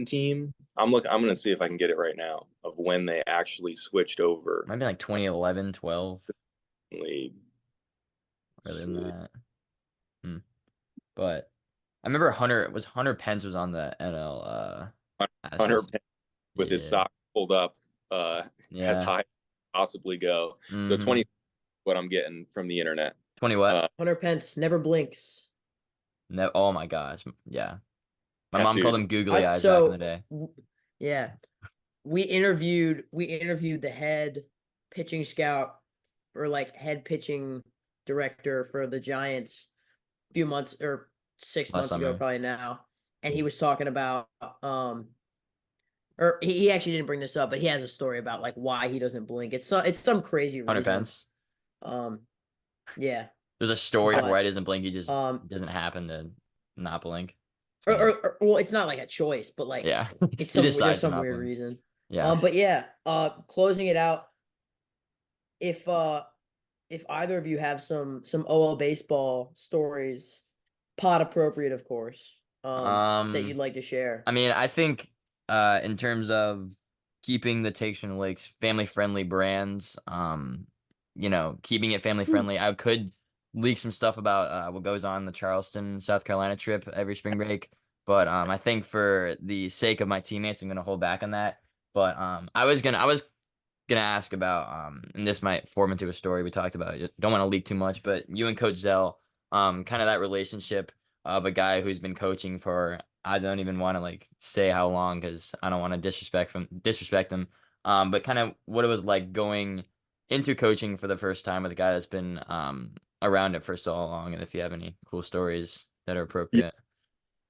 team? I'm gonna see if I can get it right now of when they actually switched over. Might be like 2011, 12. League. Rather than that. But I remember Hunter Pence was on the NL. Hunter Pence with his sock pulled up as high as possibly go. So 20, what I'm getting from the internet. 20 what? Hunter Pence never blinks. No, oh my gosh, yeah. My mom called him googly eyes back in the day. Yeah, we interviewed the head pitching scout or like head pitching director for the Giants a few months or 6 months ago, probably now, and he was talking about or he actually didn't bring this up, but he has a story about like why he doesn't blink. It's some crazy reason. Hunter Pence. Yeah. There's a story of why he doesn't blink. He just doesn't happen to not blink. Or well, it's not like a choice, but like it's there's some weird reason. Yeah. But yeah, closing it out. If either of you have some OL baseball stories, pod appropriate, of course, that you'd like to share. I mean, I think in terms of keeping the Takes from the Lakes family friendly brands, keeping it family friendly, I could leak some stuff about what goes on the Charleston, South Carolina trip every spring break. But I think for the sake of my teammates, I'm gonna hold back on that. But I was gonna ask about and this might form into a story we talked about. Don't want to leak too much, but you and Coach Zell, kind of that relationship of a guy who's been coaching for, I don't even want to like say how long because I don't want to disrespect him. But kind of what it was like going into coaching for the first time with a guy that's been around it for so long, and if you have any cool stories that are appropriate.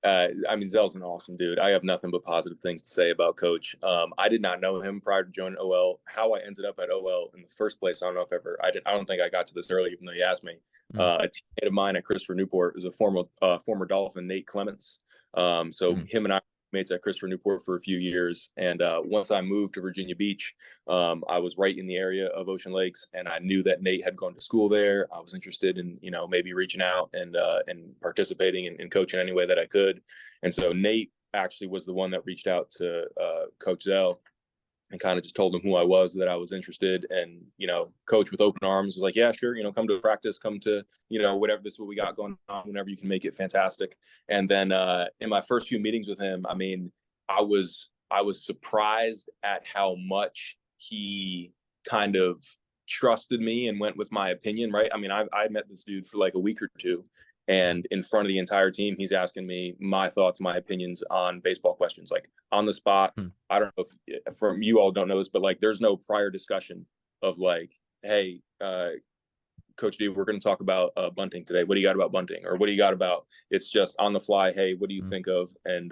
I mean, Zell's an awesome dude. I have nothing but positive things to say about Coach. I did not know him prior to joining OL. How I ended up at OL in the first place, I don't know if ever. I don't think I got to this early, even though you asked me. A teammate of mine at Christopher Newport is a former Dolphin, Nate Clements. So him and I were mates at Christopher Newport for a few years. And once I moved to Virginia Beach, I was right in the area of Ocean Lakes, and I knew that Nate had gone to school there. I was interested in, maybe reaching out and participating and coaching any way that I could. And so Nate actually was the one that reached out to Coach Zell and kind of just told him who I was, that I was interested. And, coach with open arms was like, yeah, sure. Come to practice, come to, whatever, this is what we got going on, whenever you can make it, fantastic. And then in my first few meetings with him, I mean, I was surprised at how much he kind of trusted me and went with my opinion, right? I mean, I met this dude for like a week or two, and in front of the entire team, he's asking me my thoughts, my opinions on baseball questions, like on the spot. I don't know if from you all don't know this, but like there's no prior discussion of like, hey, Coach D, we're going to talk about bunting today. What do you got about bunting? Or what do you got about? It's just on the fly. Hey, what do you think of? And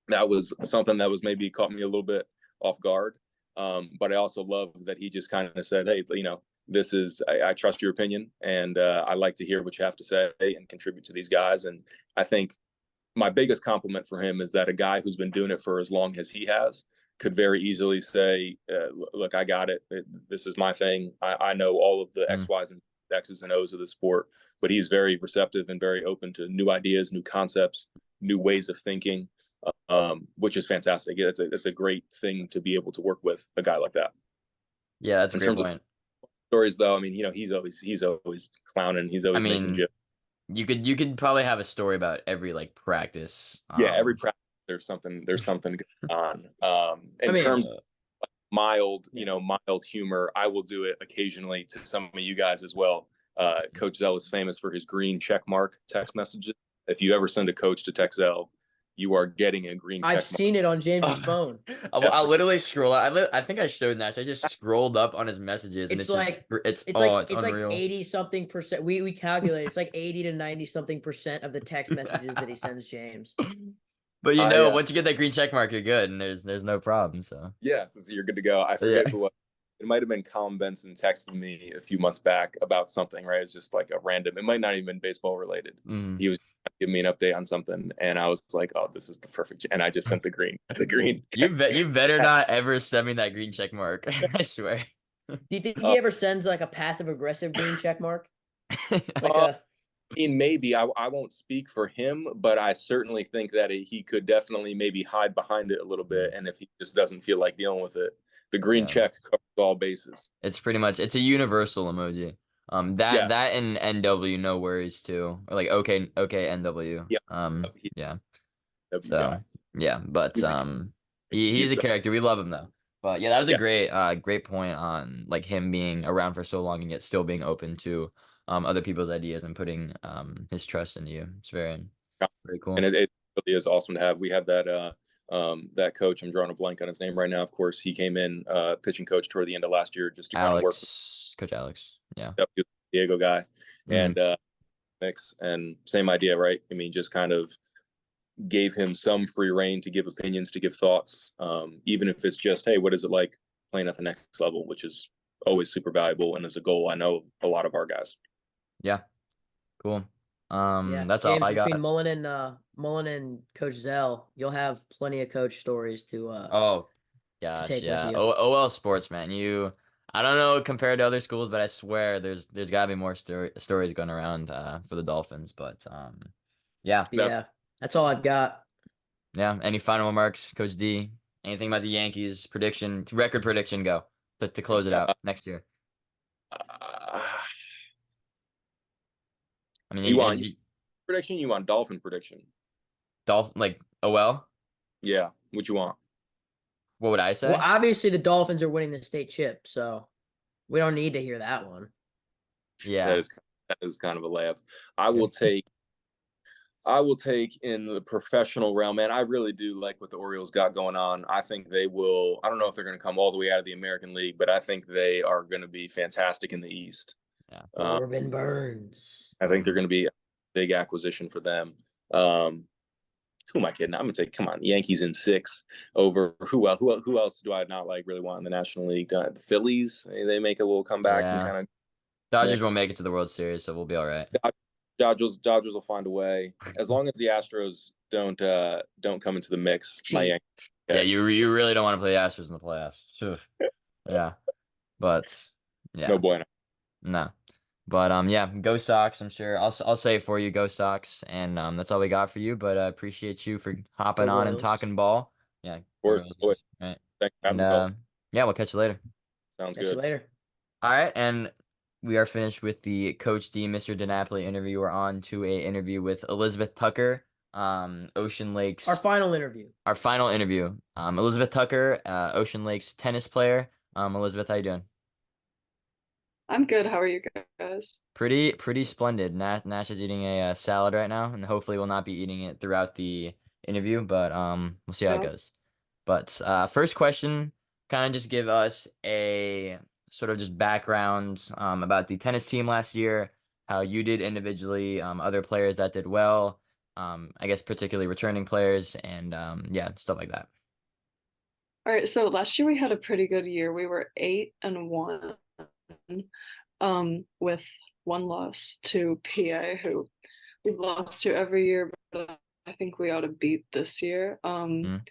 that was something that was maybe caught me a little bit off guard. But I also love that he just kind of said, hey, this is, I trust your opinion, and I like to hear what you have to say and contribute to these guys. And I think my biggest compliment for him is that a guy who's been doing it for as long as he has could very easily say, look, I got it. This is my thing. I know all of the X, Y's, and X's and O's of the sport, but he's very receptive and very open to new ideas, new concepts, new ways of thinking, which is fantastic. It's a great thing to be able to work with a guy like that. Yeah, that's a great point. Stories though, I mean, he's always clowning. He's always making jokes. You could probably have a story about every like practice. Every practice there's something going on. In terms of mild humor, I will do it occasionally to some of you guys as well. Coach Zell is famous for his green check mark text messages. If you ever send a coach to text Zell, you are getting a green check mark. I've seen it on James's phone. I'll literally scroll. I think I showed that. So I just scrolled up on his messages, and it's unreal. Like 80 something percent. We calculate it's like 80 to 90 something percent of the text messages that he sends James. But once you get that green check mark, you're good, and there's no problem. So yeah, so you're good to go. I forget who. It might have been Colin Benson texted me a few months back about something, right? It's just like a random, it might not even been baseball related. He was giving me an update on something, and I was like, oh, this is the perfect, and I just sent the green. You better not ever send me that green check mark. I swear. Do you think he ever sends like a passive aggressive green check mark? Like maybe I won't speak for him, but I certainly think that he could definitely maybe hide behind it a little bit, and if he just doesn't feel like dealing with it, the green check covers all bases. It's pretty much, it's a universal emoji. That and NW, no worries too, or like okay NW. But he's a character. We love him though. But yeah, that was a great point on like him being around for so long and yet still being open to other people's ideas and putting his trust in you. It's very cool. And it really is awesome to have. We had that that coach, I'm drawing a blank on his name right now. Of course, he came in pitching coach toward the end of last year just to kind of work with Coach Alex. Yeah. Yep, Diego guy. And mix, and same idea, right? I mean, just kind of gave him some free reign to give opinions, to give thoughts, even if it's just, hey, what is it like playing at the next level, which is always super valuable and is a goal I know a lot of our guys. Yeah. Cool. That's James, all I got. Between Mullen and Coach Zell, you'll have plenty of coach stories to gosh, take yeah. with you. OL sports, man. I don't know compared to other schools, but I swear there's gotta be more stories going around for the Dolphins. But that's all I've got. Yeah. Any final remarks, Coach D? Anything about the Yankees record prediction? Go to close it out next year. I mean, you want prediction? You want Dolphin prediction? Dolphin, like OL? Yeah. What you want? What would I say? Well, obviously the Dolphins are winning the state chip, so we don't need to hear that one. Yeah, that is kind of a layup. I will take in the professional realm, man. I really do like what the Orioles got going on. I think they will. I don't know if they're going to come all the way out of the American League, but I think they are going to be fantastic in the East. Yeah, Corbin Burns. I think they're going to be a big acquisition for them. Who am I kidding? I'm gonna take, come on, Yankees in 6 over who else do I not like really want in the National League? The Phillies, they make a little comeback and kind of. Dodgers won't make it to the World Series, so we'll be all right. Dodgers will find a way as long as the Astros don't come into the mix. My Yankees. Okay. Yeah, you really don't want to play the Astros in the playoffs. Yeah, but yeah, no bueno. No. But go Sox. I'm sure I'll say it for you, go Sox, and that's all we got for you. But I appreciate you for hopping on and talking ball. Yeah, Right. Thanks for having And me, fellas. yeah, we'll catch you later. Sounds Catch you good. later. All right, and we are finished with the Coach D, Mr. DiNapoli interview. We're on to a interview with Elizabeth Tucker, Ocean Lakes. Our final interview. Our final interview. Elizabeth Tucker, Ocean Lakes tennis player. Elizabeth, how you doing? I'm good. How are you guys? Pretty splendid. Nash is eating a salad right now, and hopefully will not be eating it throughout the interview, but we'll see how it Yeah. goes. But first question, kind of just give us a sort of just background about the tennis team last year, how you did individually, other players that did well, I guess particularly returning players, and yeah, stuff like that. All right. So last year we had a pretty good year. We were 8-1, with one loss to PA, who we've lost to every year, but I think we ought to beat this year. Mhm.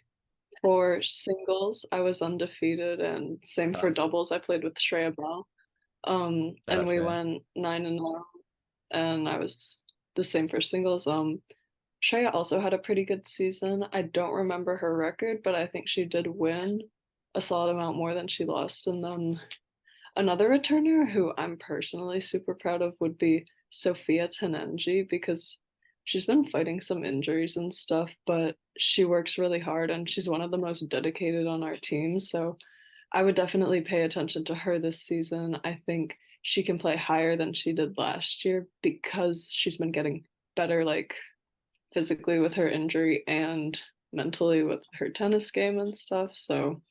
For singles, I was undefeated, and same for Tough. doubles. I played with Shreya Bell. Shout And out we Shreya. went 9-0, and I was the same for singles. Shreya also had a pretty good season. I don't remember her record, but I think she did win a solid amount more than she lost. And then another returner who I'm personally super proud of would be Sophia Tenenji, because she's been fighting some injuries and stuff, but she works really hard and she's one of the most dedicated on our team. So I would definitely pay attention to her this season. I think she can play higher than she did last year because she's been getting better, like physically with her injury and mentally with her tennis game and stuff. So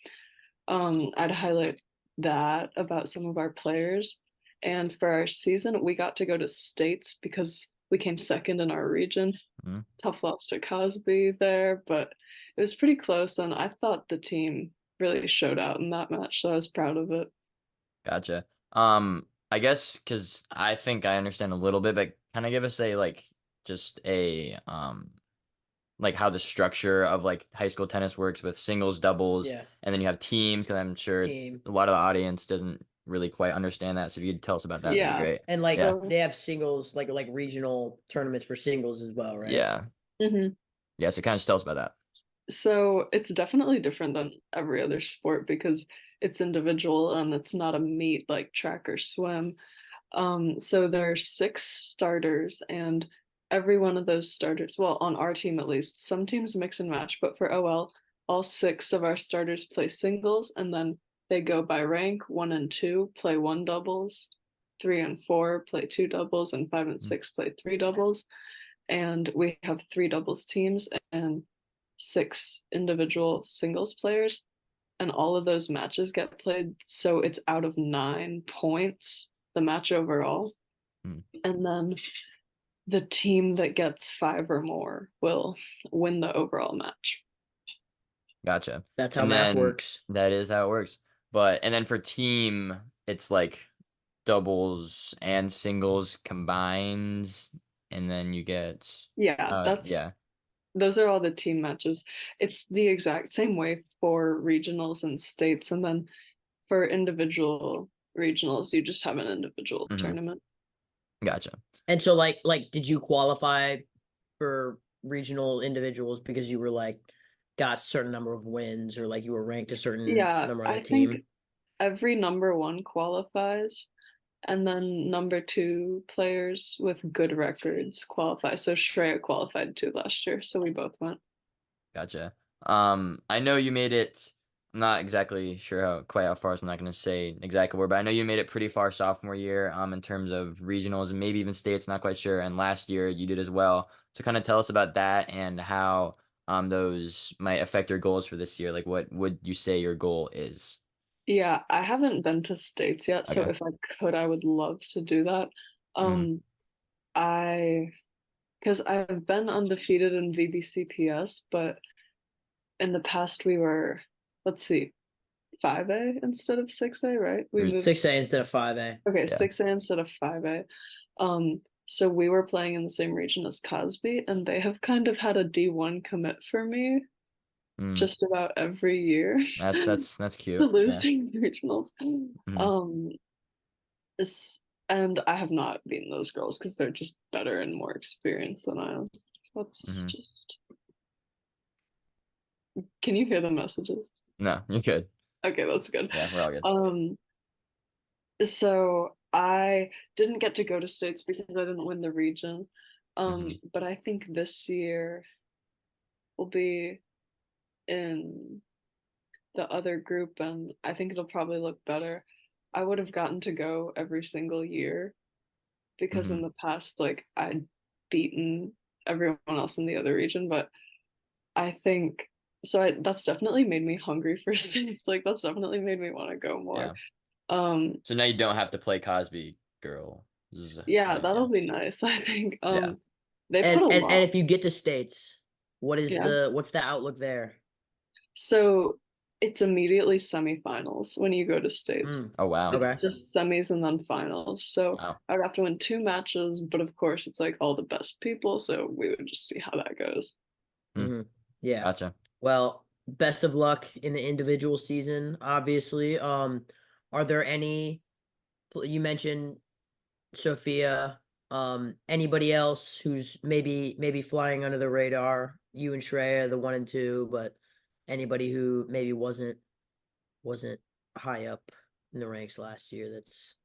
I'd highlight that about some of our players. And for our season, we got to go to states because we came second in our region. Mhm. Tough loss to Cosby there, but it was pretty close. And I thought the team really showed out in that match, so I was proud of it. Gotcha. I guess because I think I understand a little bit, but kind of give us a like just a like how the structure of like high school tennis works with singles, doubles, Yeah. and then you have teams. Because I'm sure Team. a lot of the audience doesn't really quite understand that. So if you could tell us about that, that'd be Yeah. great. And like Yeah. they have singles, like regional tournaments for singles as well, right? Yeah. Mhm. Yeah. So kind of just tell us about that. So it's definitely different than every other sport because it's individual and it's not a meet like track or swim. So there are 6 starters, and every one of those starters, well, on our team at least, some teams mix and match, but for OL, all 6 of our starters play singles, and then they go by rank. 1 and 2 play 1 doubles, 3 and 4 play 2 doubles, and 5 and 6 play 3 doubles. And we have 3 doubles teams and 6 individual singles players, and all of those matches get played. So it's out of 9 points, the match overall. Hmm. And then the team that gets 5 or more will win the overall match. Gotcha. That's how And math then works. that is how it works. And then for team, it's like doubles and singles combined, and then you get Yeah, yeah. those are all the team matches. It's the exact same way for regionals and states, and then for individual regionals, you just have an individual Mhm. tournament. Gotcha. And so like did you qualify for regional individuals because you were like got a certain number of wins or like you were ranked a certain Yeah, number on I the think team? every number 1 qualifies, and then number 2 players with good records qualify. So Shreya qualified too last year, so we both went. Gotcha. I know you made it. I'm not exactly sure quite how far, so I'm not going to say exactly where, but I know you made it pretty far sophomore year, in terms of regionals and maybe even states, not quite sure. And last year you did as well. So kind of tell us about that and how, those might affect your goals for this year. Like what would you say your goal is? Yeah, I haven't been to states yet, so Okay. if I could, I would love to do that. Mhm. I because I've been undefeated in VBCPS, but in the past we were, let's see, 5A instead of 6A, right? We moved 6A instead of 5A. Okay, Yeah. 6A instead of 5A. So we were playing in the same region as Cosby, and they have kind of had a D1 commit for me Mm. just about every year That's to cute. Yeah. losing regionals. Mhm. And I have not beaten those girls because they're just better and more experienced than I am. That's Mhm. just. Can you hear the messages? No, you're good. Okay, that's good. Yeah, we're all good. So I didn't get to go to states because I didn't win the region. But I think this year will be in the other group, and I think it'll probably look better. I would have gotten to go every single year because in the past, like I'd beaten everyone else in the other region, but I think so. That's definitely made me hungry for states. Like that's definitely made me want to go more. So now you don't have to play Cosby Girl. Yeah, Right, that'll be nice. I think. Yeah. They put And a and lot. and if you get to states, Yeah. what's the outlook there? So it's immediately semifinals when you go to states. Oh wow. Okay. It's just semis and then finals. So Wow. I would have to win 2 matches, but of course it's like all the best people, so we would just see how that goes. Yeah. Gotcha. Well, best of luck in the individual season, obviously. Are there any, you mentioned Sophia, anybody else who's maybe flying under the radar? You and Shreya, the 1 and 2, but anybody who maybe wasn't high up in the ranks last year that's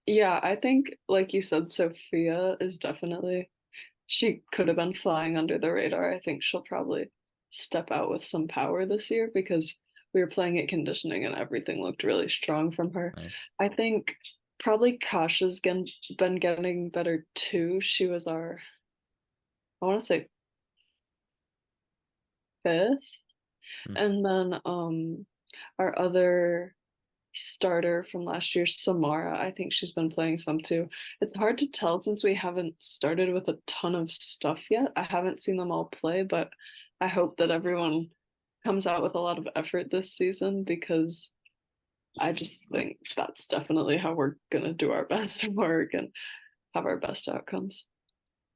Yeah, I think like you said, Sophia is definitely she could have been flying under the radar. I think she'll probably step out with some power this year because we were playing at conditioning and everything looked really strong from her. Nice. I think probably Kasha's been getting better too. She was our, I want to say 5th. And then our other starter from last year, Samara, I think she's been playing some too. It's hard to tell since we haven't started with a ton of stuff yet. I haven't seen them all play, but I hope that everyone comes out with a lot of effort this season because I just think that's definitely how we're gonna do our best work and have our best outcomes.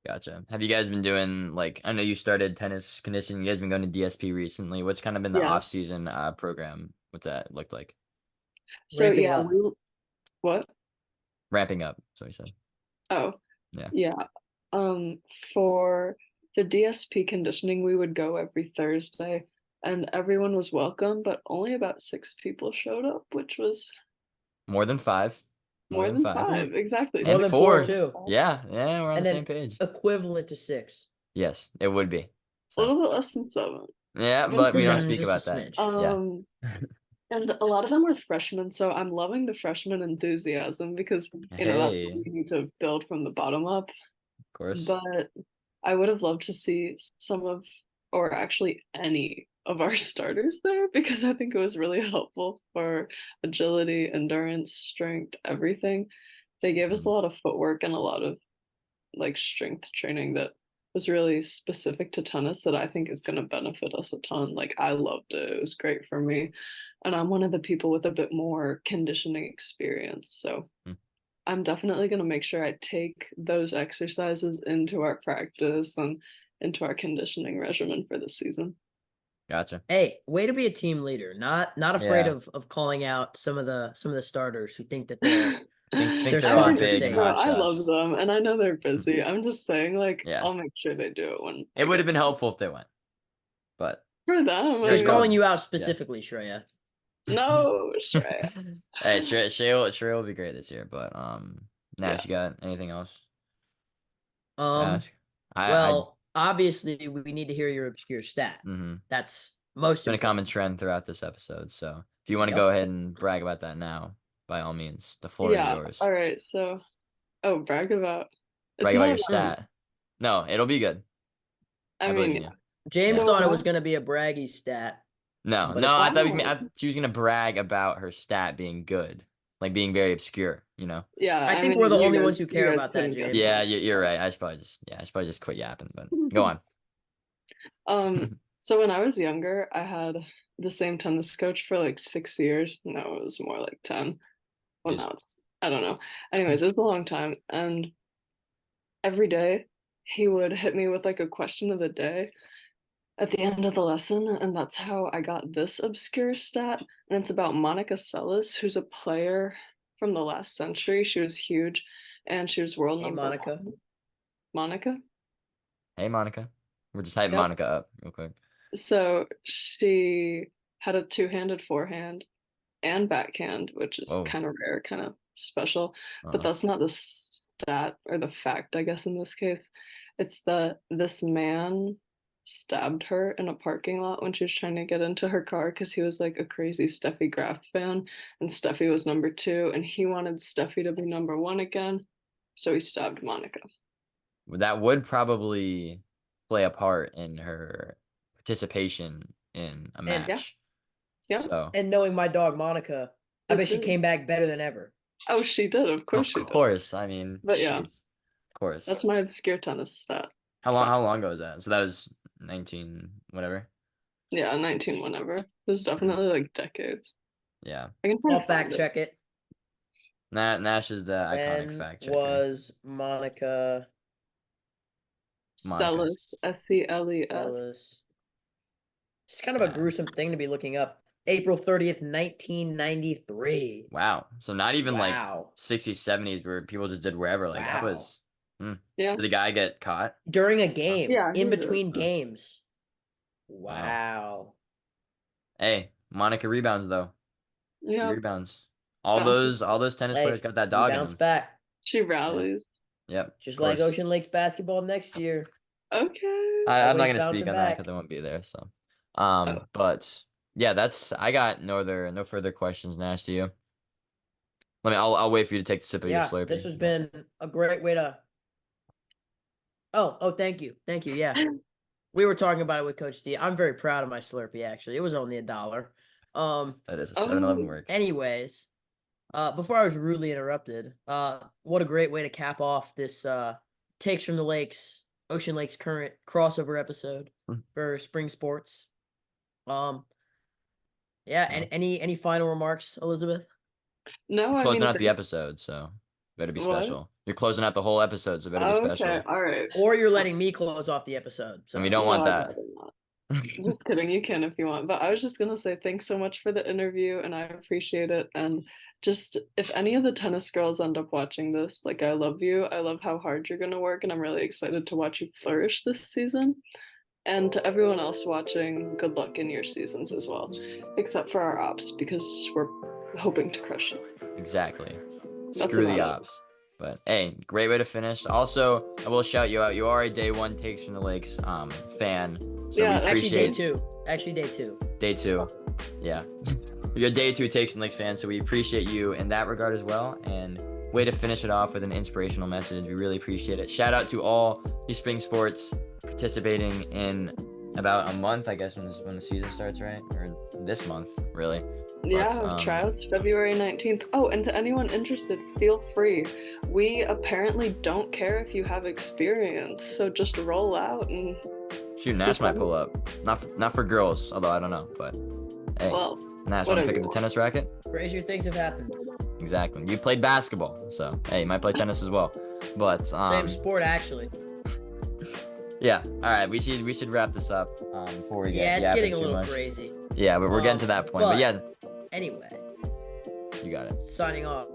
Gotcha. Have you guys been doing like I know you started tennis conditioning, you guys been going to DSP recently. What's kind of been the off Yes. season program? What's that looked like? So ramping yeah, up. what? Ramping up, so you said. Oh, Yeah. yeah. For the DSP conditioning, we would go every Thursday, and everyone was welcome, but only about 6 people showed up, which was More than 5. more than five. 5. Exactly. More And than 4. 4 too. Yeah, we're on And the then same page. equivalent to 6. Yes, it would be. A So little bit less than 7. yeah, but we don't speak Just a about that. smidge. Yeah. And a lot of them were freshmen, so I'm loving the freshman enthusiasm because that's what Hey, we need to build from the bottom up. of course. But I would have loved to see some of, or actually any of our starters there because I think it was really helpful for agility, endurance, strength, everything. They gave us a lot of footwork and a lot of like strength training that was really specific to tennis that I think is going to benefit us a ton. Like I loved it. It was great for me. And I'm one of the people with a bit more conditioning experience. So I'm definitely going to make sure I take those exercises into our practice and into our conditioning regimen for this season. Gotcha. Hey, way to be a team leader. Not afraid Yeah. of calling out some of the starters who think that they're Think their they're all spots are big and safe. No, hot I shots. love them and I know they're busy. I'm just saying, like, Yeah. I'll make sure they do it when It would have been helpful if they went. But for them. Just mean, calling you out specifically, Shreya. No, Shreya. Hey, Shreya will be great this year, but Nash, you got anything else to ask? Well, obviously we need to hear your obscure stat. That's most It's been a common important. trend throughout this episode, so if you want to go ahead and brag about that now, by all means, the floor is yours. All right, so brag about it's your not stat. No, it'll be good. I believe mean, in you. James So thought it when was going to be a braggy stat. No, but I it's- thought she was gonna brag about her stat being good, like being very obscure, you know. yeah, I think mean, we're the you only ones guys- who care you guys about that, couldn't guess James. Yeah, this. you're right. I should probably just quit yapping, but go on. So when I was younger, I had the same tennis coach for like 6 years. No, it was more like 10. Well, Jeez. now it's, I don't know. Anyways, it was a long time. And every day he would hit me with like a question of the day at the end of the lesson. And that's how I got this obscure stat. And it's about Monica Seles, who's a player from the last century. She was huge and she was world Hey, number Monica. 1. Monica? Hey, Monica. We're just hyping Yep. Monica up real quick. So she had a two-handed forehand and backhand, which is Whoa. kind of rare, kind of special. But Uh, that's not the stat or the fact, I guess, in this case. It's that this man stabbed her in a parking lot when she was trying to get into her car because he was like a crazy Steffi Graf fan, and Steffi was number 2, and he wanted Steffi to be number 1 again, so he stabbed Monica. that would probably play a part in her participation in a match. Yeah. So, And knowing my dog Monica, I It bet she did. came back better than ever. Oh, she did. Of course she of did. course, I mean, But yeah. jeez, of course. That's my obscure tennis stat. How long ago was that? So that was 19 whatever. Yeah, 19 whenever. It was definitely like decades. Yeah. I can try I'll to fact find it. check it. Nash is the iconic When fact checker. was Monica Seles, S-C-L-E-S. Ellis? It's kind of a gruesome thing to be looking up. April 30th, 1993. Wow. So not even like Wow. 60s, 70s where people just did wherever. Like that Wow. was. Yeah. Did the guy get caught? During a game. Yeah, he In did. between games. Wow. Wow. Hey, Monica rebounds though. She Yeah. rebounds. All Bounces. those tennis players got that we dog in bounce them. back. She rallies. Yep. Just of like course. Ocean Lakes basketball next year. Okay. I'm not Always gonna speak bouncing on that back. because I won't be there. So, Oh. but yeah, I got no further questions, Nash. Do you? I'll wait for you to take the sip of your Yeah, Slurpee. this has been a great way to. Oh, thank you. Yeah. We were talking about it with Coach D. I'm very proud of my Slurpee, actually. It was only $1. That is a Oh. 7-Eleven works. Anyways, before I was rudely interrupted, what a great way to cap off this Takes from the Lakes, Ocean Lakes Current crossover episode for spring sports. Yeah, and any final remarks, Elizabeth? No, I Closing mean, out the thanks. episode, so better be What? special. You're closing out the whole episode, so better be special. Okay, all right. Or you're letting me close off the episode. So And we don't No, want I'd that. rather not. Just kidding, you can if you want. But I was just gonna say thanks so much for the interview, and I appreciate it. And just if any of the tennis girls end up watching this, like, I love you. I love how hard you're gonna work, and I'm really excited to watch you flourish this season. And to everyone else watching, good luck in your seasons as well, except for our ops, because we're hoping to crush you. Exactly. That's Screw the about it. ops. But hey, great way to finish. Also, I will shout you out. You are a day one Takes from the Lakes fan. So Yeah, we actually, day appreciate two. Day two. Yeah. You're a day two Takes from the Lakes fan, so we appreciate you in that regard as well. And way to finish it off with an inspirational message. We really appreciate it. Shout out to all these spring sports participating in about a month, I guess, when the season starts, right? Or this month, really. Yeah, tryouts February 19th. Oh, and to anyone interested, feel free. We apparently don't care if you have experience, so just roll out and Shoot, Nash might pull up. Not for girls, although I don't know, but hey, well, Nash, want to pick up the tennis racket? Crazier things have happened. Exactly. You played basketball, so hey, you might play tennis as well. But Same sport, actually. Yeah. All right. We should wrap this up before we get Yeah, it's yapping getting a too little much. crazy. Yeah, but we're getting to that point. But yeah, Anyway, you got it. signing off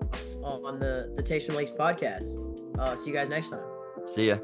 on the Takes from Lakes podcast. See you guys next time. See ya.